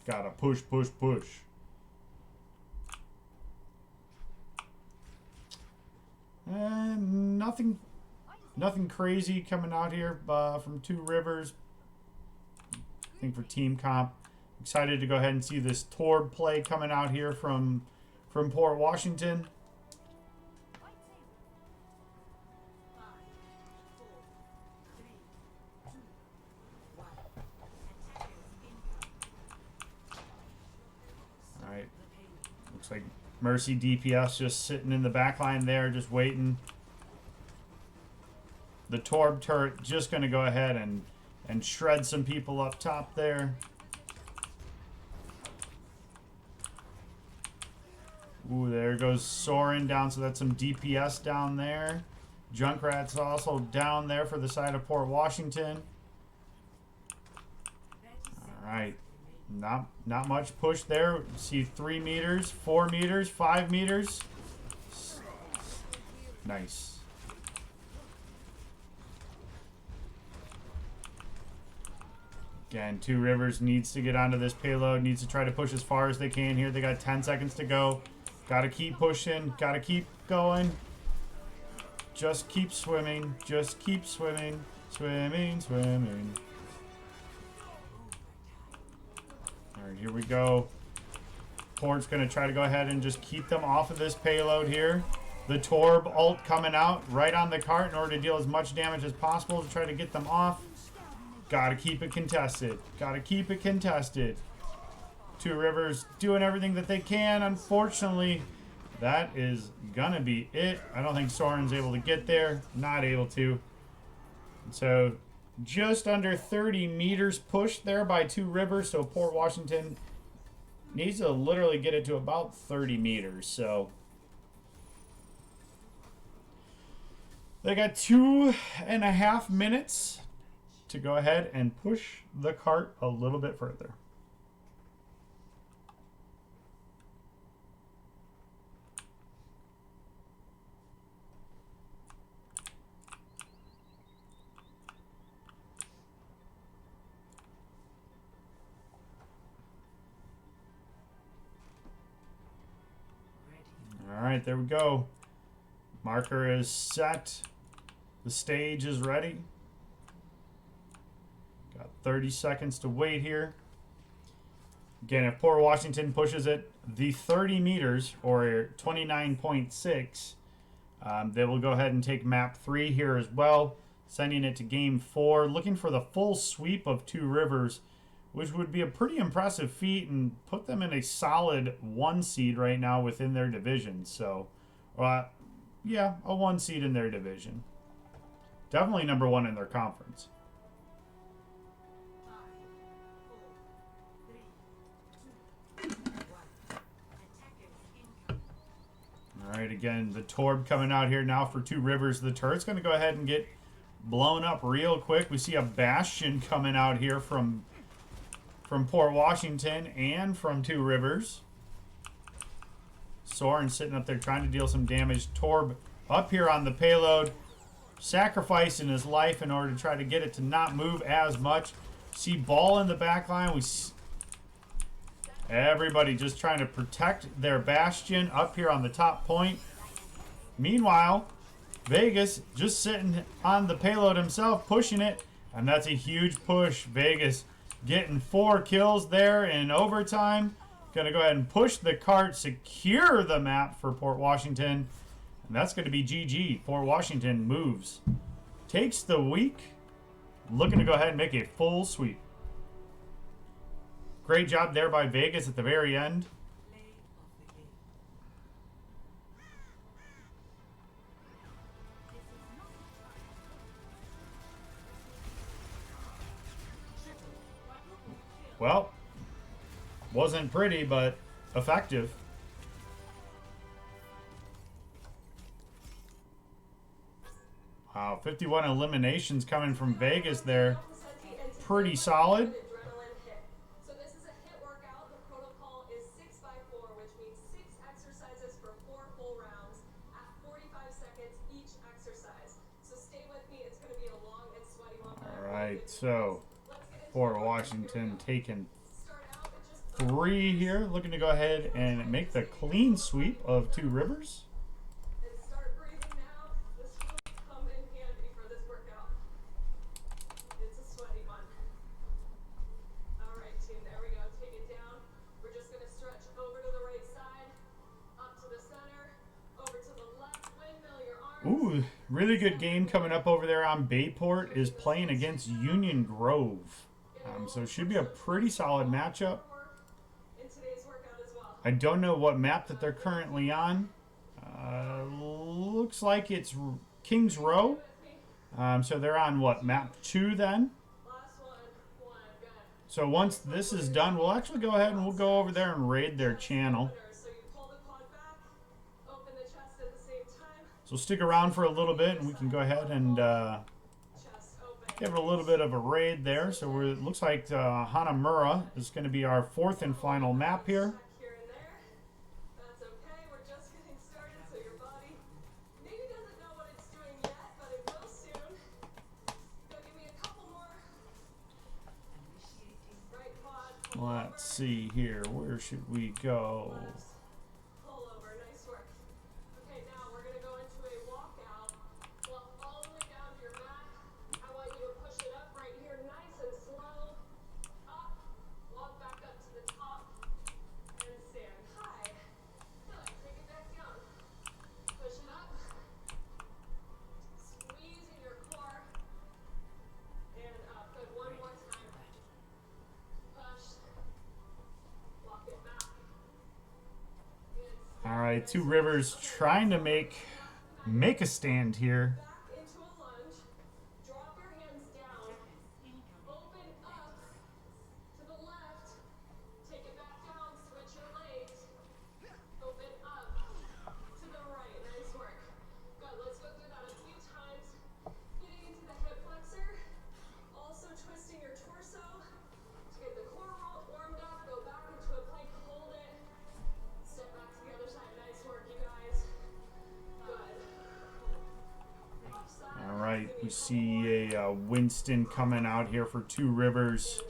Gotta push, push, push. And nothing crazy coming out here from Two Rivers. think for team comp. Excited to go ahead and see this Torb play coming out here from Port Washington. All right, looks like Mercy DPS just sitting in the back line there, just waiting. The Torb turret just going to go ahead and shred some people up top there. Ooh, there goes Soren down, so that's some DPS down there. Junkrat's also down there for the side of Port Washington. All right, not much push there. See 3 meters, 4 meters, 5 meters. Nice. Again, Two Rivers needs to get onto this payload, needs to try to push as far as they can here. They got 10 seconds to go. Got to keep pushing, got to keep going. Just keep swimming, just keep swimming. Swimming, swimming. All right, here we go. Port's going to try to go ahead and just keep them off of this payload here. The Torb ult coming out right on the cart in order to deal as much damage as possible to try to get them off. Gotta keep it contested. Gotta keep it contested. Two Rivers doing everything that they can. Unfortunately, that is gonna be it. I don't think Soren's able to get there. Not able to. So just under 30 meters pushed there by Two Rivers. So Port Washington needs to literally get it to about 30 meters. So they got 2.5 minutes to go ahead and push the cart a little bit further. All right, there we go. Marker is set. The stage is ready. Got 30 seconds to wait here. Again, if Port Washington pushes it the 30 meters, or 29.6, they will go ahead and take map 3 here as well, sending it to game 4, looking for the full sweep of Two Rivers, which would be a pretty impressive feat and put them in a solid 1 seed right now within their division. So, yeah, a 1 seed in their division. Definitely number 1 in their conference. All right, again, the Torb coming out here now for Two Rivers. The turret's going to go ahead and get blown up real quick. We see a Bastion coming out here from Port Washington and from Two Rivers. Soren sitting up there trying to deal some damage. Torb up here on the payload, sacrificing his life in order to try to get it to not move as much. See Ball in the back line. Everybody just trying to protect their Bastion up here on the top point. Meanwhile, Vegas just sitting on the payload himself, pushing it. And that's a huge push. Vegas getting 4 kills there in overtime. Going to go ahead and push the cart, secure the map for Port Washington. And that's going to be GG. Port Washington moves. Takes the week. Looking to go ahead and make a full sweep. Great job there by Vegas at the very end. Well, wasn't pretty, but effective. Wow, 51 eliminations coming from Vegas there. Pretty solid. Alright, so Port Washington taking 3 here, looking to go ahead and make the clean sweep of Two Rivers. Really good game coming up over there on Bayport is playing against Union Grove. So it should be a pretty solid matchup. I don't know what map that they're currently on. Looks like it's Kings Row. So they're on what, map 2 then? So once this is done, we'll actually go ahead and we'll go over there and raid their channel. So stick around for a little bit and we can go ahead and give it a little bit of a raid there. So it looks like Hanamura is going to be our 4th and final map here. Let's see here. Where should we go? All right, Two Rivers trying to make a stand here. We see a Winston coming out here for Two Rivers.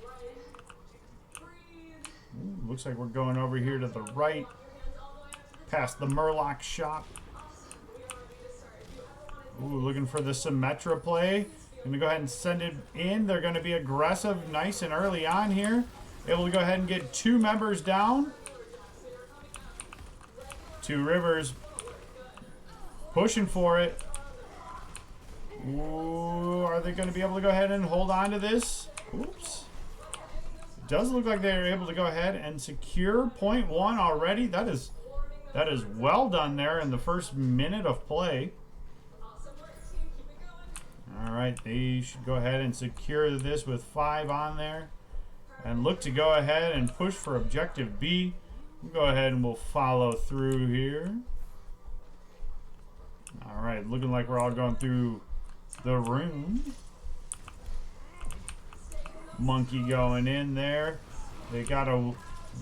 Ooh, looks like we're going over here to the right, past the Murloc shop. Ooh, looking for the Symmetra play. Gonna go ahead and send it in. They're gonna be aggressive, nice and early on here. Able to go ahead and get 2 members down. Two Rivers pushing for it. Ooh, are they going to be able to go ahead and hold on to this? Oops. It does look like they're able to go ahead and secure point 1 already. That is well done there in the first minute of play. All right, they should go ahead and secure this with 5 on there. And look to go ahead and push for objective B. We'll go ahead and we'll follow through here. All right, looking like we're all going through the room. Monkey going in there. They got a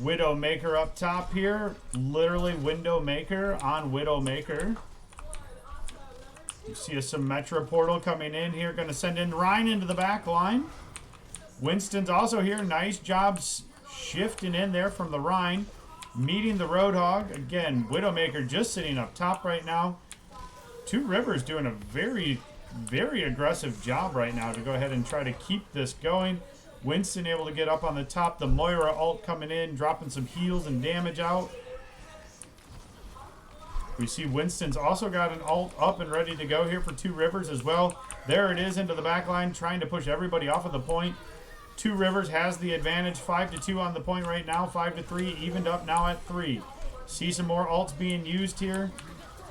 Widowmaker up top here. Literally Windowmaker on Widowmaker. You see a Symmetra portal coming in here. Going to send in Ryan into the back line. Winston's also here. Nice job shifting in there from the Rhine. Meeting the Roadhog. Again, Widowmaker just sitting up top right now. Two Rivers doing a very aggressive job right now to go ahead and try to keep this going. Winston able to get up on the top. The Moira ult coming in, dropping some heals and damage out. We see Winston's also got an ult up and ready to go here for Two Rivers as well. There it is into the back line, trying to push everybody off of the point. Two Rivers has the advantage, 5-2 on the point right now, 5-3, evened up now at 3. See some more ults being used here.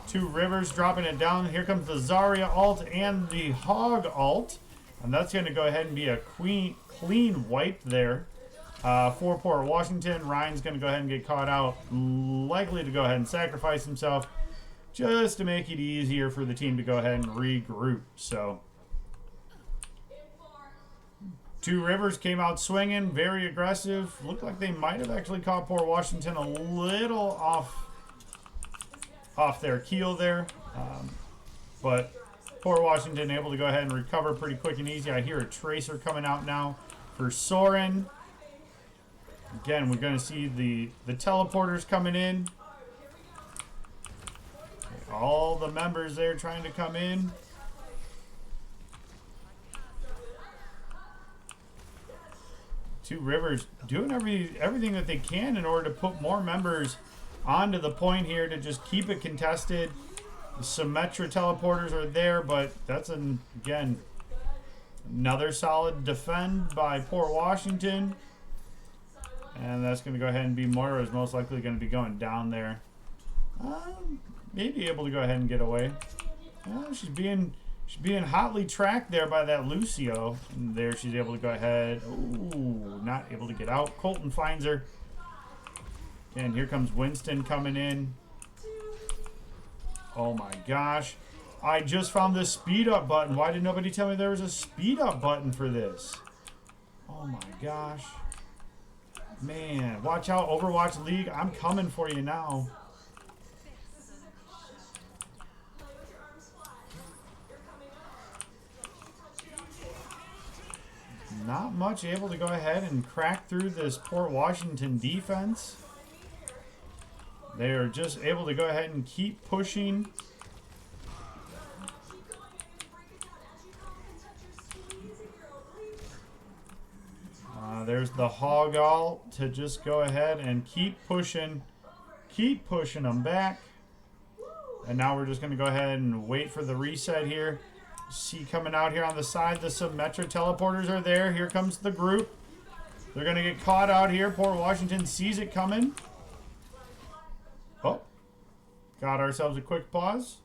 Two Rivers dropping it down. Here comes the Zarya ult and the Hog ult. And that's going to go ahead and be a clean wipe there for Port Washington. Ryan's going to go ahead and get caught out. Likely to go ahead and sacrifice himself just to make it easier for the team to go ahead and regroup. So Two Rivers came out swinging, very aggressive. Looked like they might have actually caught Port Washington a little off their keel there, but Port Washington able to go ahead and recover pretty quick and easy. I hear a Tracer coming out now for Soren. Again, we're going to see the teleporters coming in. All the members there trying to come in. Two Rivers doing everything that they can in order to put more members onto the point here to just keep it contested. The Symmetra teleporters are there, but that's again another solid defend by Port Washington. And that's going to go ahead and be Moira's most likely going to be going down there. Maybe able to go ahead and get away. She's being hotly tracked there by that Lucio. And there she's able to go ahead. Ooh, not able to get out. Colton finds her. And here comes Winston coming in. Oh my gosh. I just found the speed up button. Why did nobody tell me there was a speed up button for this? Oh my gosh. Man, watch out, Overwatch League. I'm coming for you now. Not much able to go ahead and crack through this Port Washington defense. They are just able to go ahead and keep pushing. There's the hog all to just go ahead and keep pushing them back. And now we're just going to go ahead and wait for the reset here. See coming out here on the side, the Symmetra teleporters are there. Here comes the group. They're going to get caught out here. Port Washington sees it coming. Oh, got ourselves a quick pause.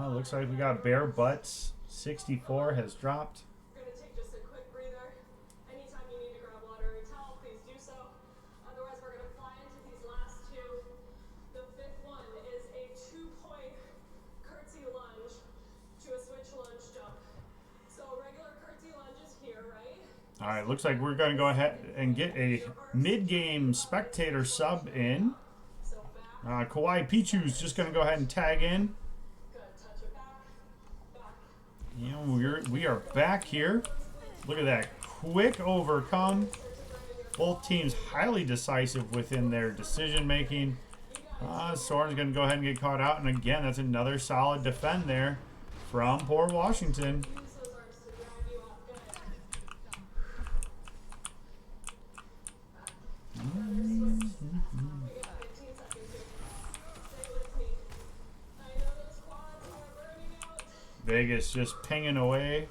Looks like we got bare butts. 64 has dropped. We're going to take just a quick breather. Anytime you need to grab water or towel, please do so. Otherwise, we're going to fly into these last two. The fifth one is a 2-point curtsy lunge to a switch lunge jump. So a regular curtsy lunge is here, right? All right, looks like we're going to go ahead and get a mid-game spectator sub in. Kawaii Pichu's just going to go ahead and tag in. You know, we are back here. Look at that quick overcome. Both teams highly decisive within their decision making. Soren's going to go ahead and get caught out. And again, that's another solid defend there from Port Washington. Vegas just pinging away.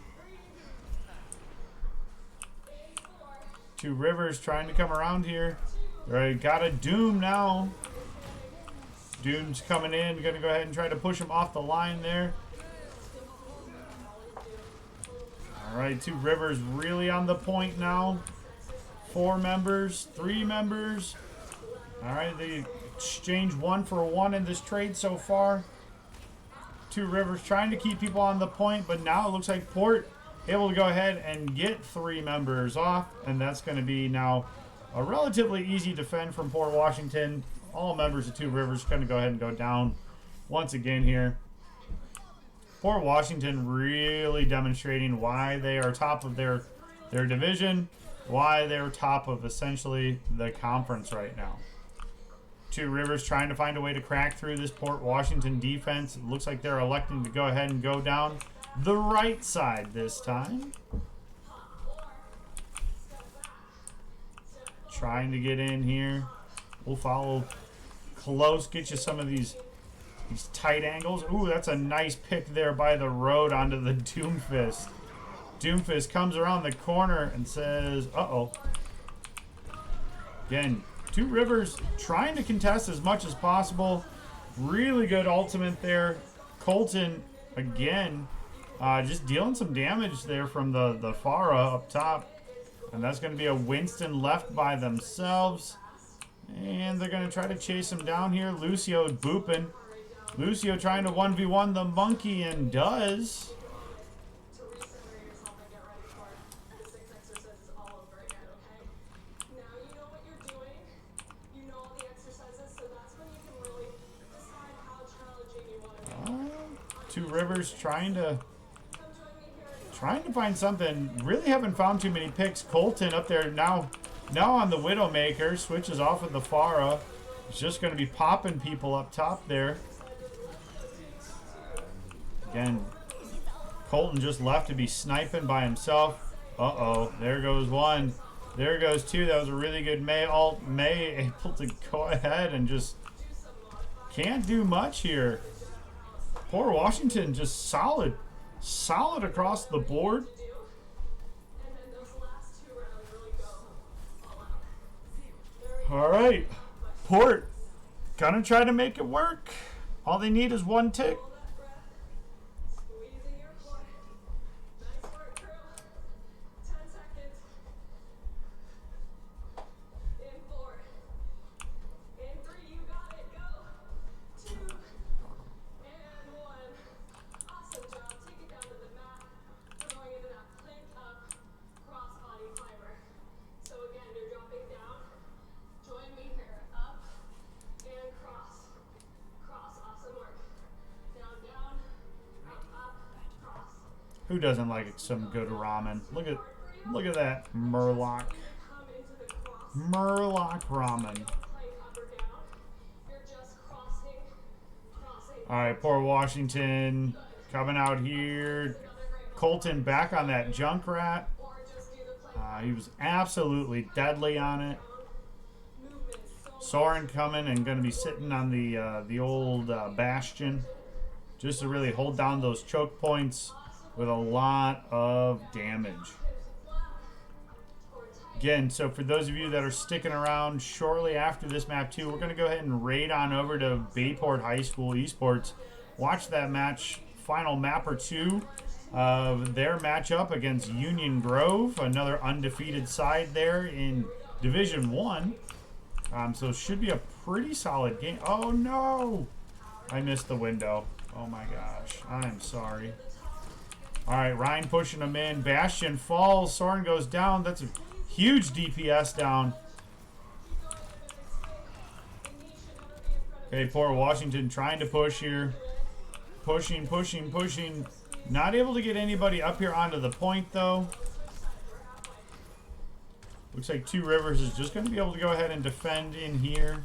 Two Rivers trying to come around here. Right, got a Doom now. Doom's coming in. Going to go ahead and try to push him off the line there. All right, two Rivers really on the point now. 4 members, 3 members. All right, they exchanged 1 for 1 in this trade so far. Two Rivers trying to keep people on the point, but now it looks like Port able to go ahead and get 3 members off, and that's going to be now a relatively easy defend from Port Washington. All members of Two Rivers going to go ahead and go down once again here. Port Washington really demonstrating why they are top of their division, why they're top of essentially the conference right now. Two Rivers trying to find a way to crack through this Port Washington defense. It looks like they're electing to go ahead and go down the right side this time. Trying to get in here. We'll follow close, get you some of these tight angles. Ooh, that's a nice pick there by the road onto the Doomfist. Doomfist comes around the corner and says, uh-oh. Again, Two Rivers trying to contest as much as possible. Really good ultimate there. Colton, again, just dealing some damage there from the Pharah up top. And that's going to be a Winston left by themselves. And they're going to try to chase him down here. Lucio booping. Lucio trying to 1v1 the monkey and does. Two Rivers trying to find something. Really haven't found too many picks. Colton up there now on the Widowmaker. Switches off of the Pharah. He's just going to be popping people up top there. Again, Colton just left to be sniping by himself. Uh-oh. There goes one. There goes two. That was a really good May ult. May able to go ahead and just can't do much here. Poor Washington just solid. Solid across the board. And then those last two rounds really go all out. All right. Port gonna try to make it work. All they need is one tick. Hold that breath. Squeezing your core. Nice work, crew. 10 seconds. In 4. In 3, you got it. Go. 2. And 1. Awesome job. Take it down to the mat. We're going into that plank up cross body climber. So again, you're dropping down. Join me here. Up and cross. Cross. Awesome work. Down, down. Up, cross. Who doesn't like some good ramen? Look at that Murloc. Come into the cross. Murloc ramen. Plank up or down. You're just crossing. All right, poor Washington coming out here. Colton back on that Junkrat. Or just do the plank He was absolutely deadly on it. movement. So Soren coming and going to be sitting on the old Bastion just to really hold down those choke points with a lot of damage. Again, so for those of you that are sticking around shortly after this map too, we're going to go ahead and raid on over to Bayport High School Esports. Watch that match, final map or two of their matchup against Union Grove, another undefeated side there in Division 1. So it should be a pretty solid game. Oh no! I missed the window. Oh my gosh. I'm sorry. Alright, Ryan pushing him in. Bastion falls. Soren goes down. That's a huge DPS down. Okay, poor Washington trying to push here. Pushing, pushing, pushing. Not able to get anybody up here onto the point though. Looks like Two Rivers is just going to be able to go ahead and defend in here.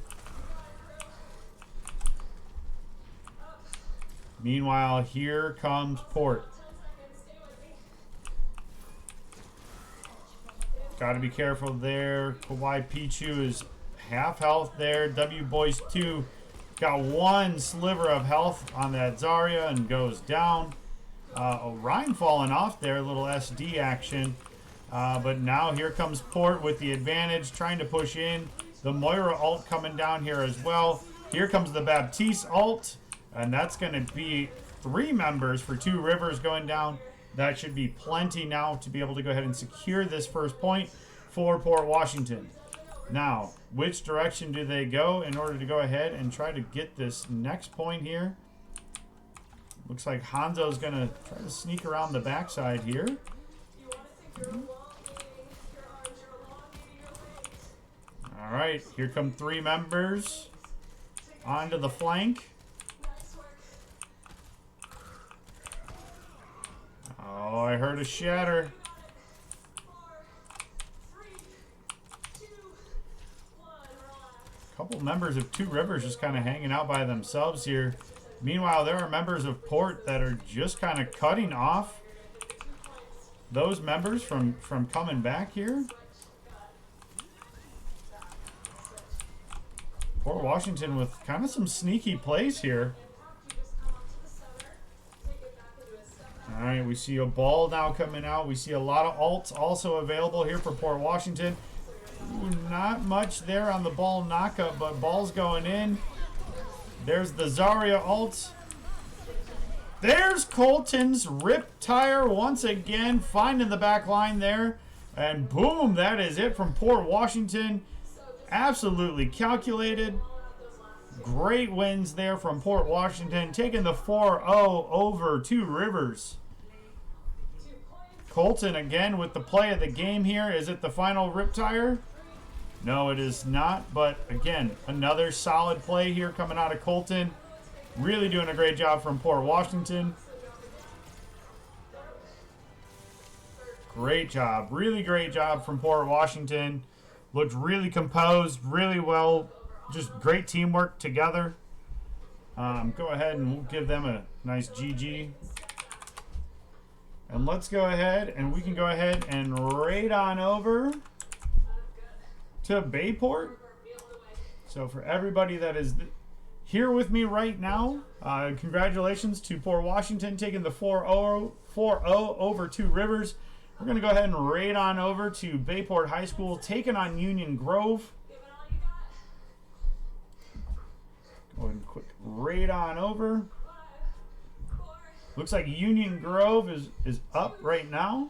Meanwhile, here comes Port. Got to be careful there. Kawhi Pichu is half health there. W Boys 2 got one sliver of health on that Zarya and goes down. Orion falling off there, a little SD action. But now here comes Port with the advantage, trying to push in. The Moira ult coming down here as well. Here comes the Baptiste ult. And that's going to be 3 members for Two Rivers going down. That should be plenty now to be able to go ahead and secure this first point for Port Washington. Now, which direction do they go in order to go ahead and try to get this next point here? Looks like Hanzo's going to try to sneak around the backside here. All right, here come 3 members onto the flank. Oh, I heard a shatter. 4, 3, 2, 1. Relax. Couple members of Two Rivers just kind of hanging out by themselves here. Meanwhile, there are members of Port that are just kind of cutting off those members from coming back here. Port Washington with kind of some sneaky plays here. All right, we see a ball now coming out. We see a lot of ults also available here for Port Washington. Ooh, not much there on the ball knockup, but ball's going in. There's the Zarya ult. There's Colton's Rip Tire once again, finding the back line there. And boom, that is it from Port Washington. Absolutely calculated. Great wins there from Port Washington, taking the 4-0 over Two Rivers. Colton again with the play of the game here. Is it the final Rip Tire? No, it is not. But again, another solid play here coming out of Colton. Really doing a great job from Port Washington. Great job. Really great job from Port Washington. Looked really composed, really well. Just great teamwork together. Go ahead and we'll give them a nice GG. And let's go ahead and we can go ahead and raid on over to Bayport. So for everybody that is here with me right now, congratulations to Port Washington taking the 4-0 over Two Rivers. We're going to go ahead and raid on over to Bayport High School, taking on Union Grove. Give it all you got. Go ahead and quick raid on over. 5, 4, Looks like Union Grove is up right now.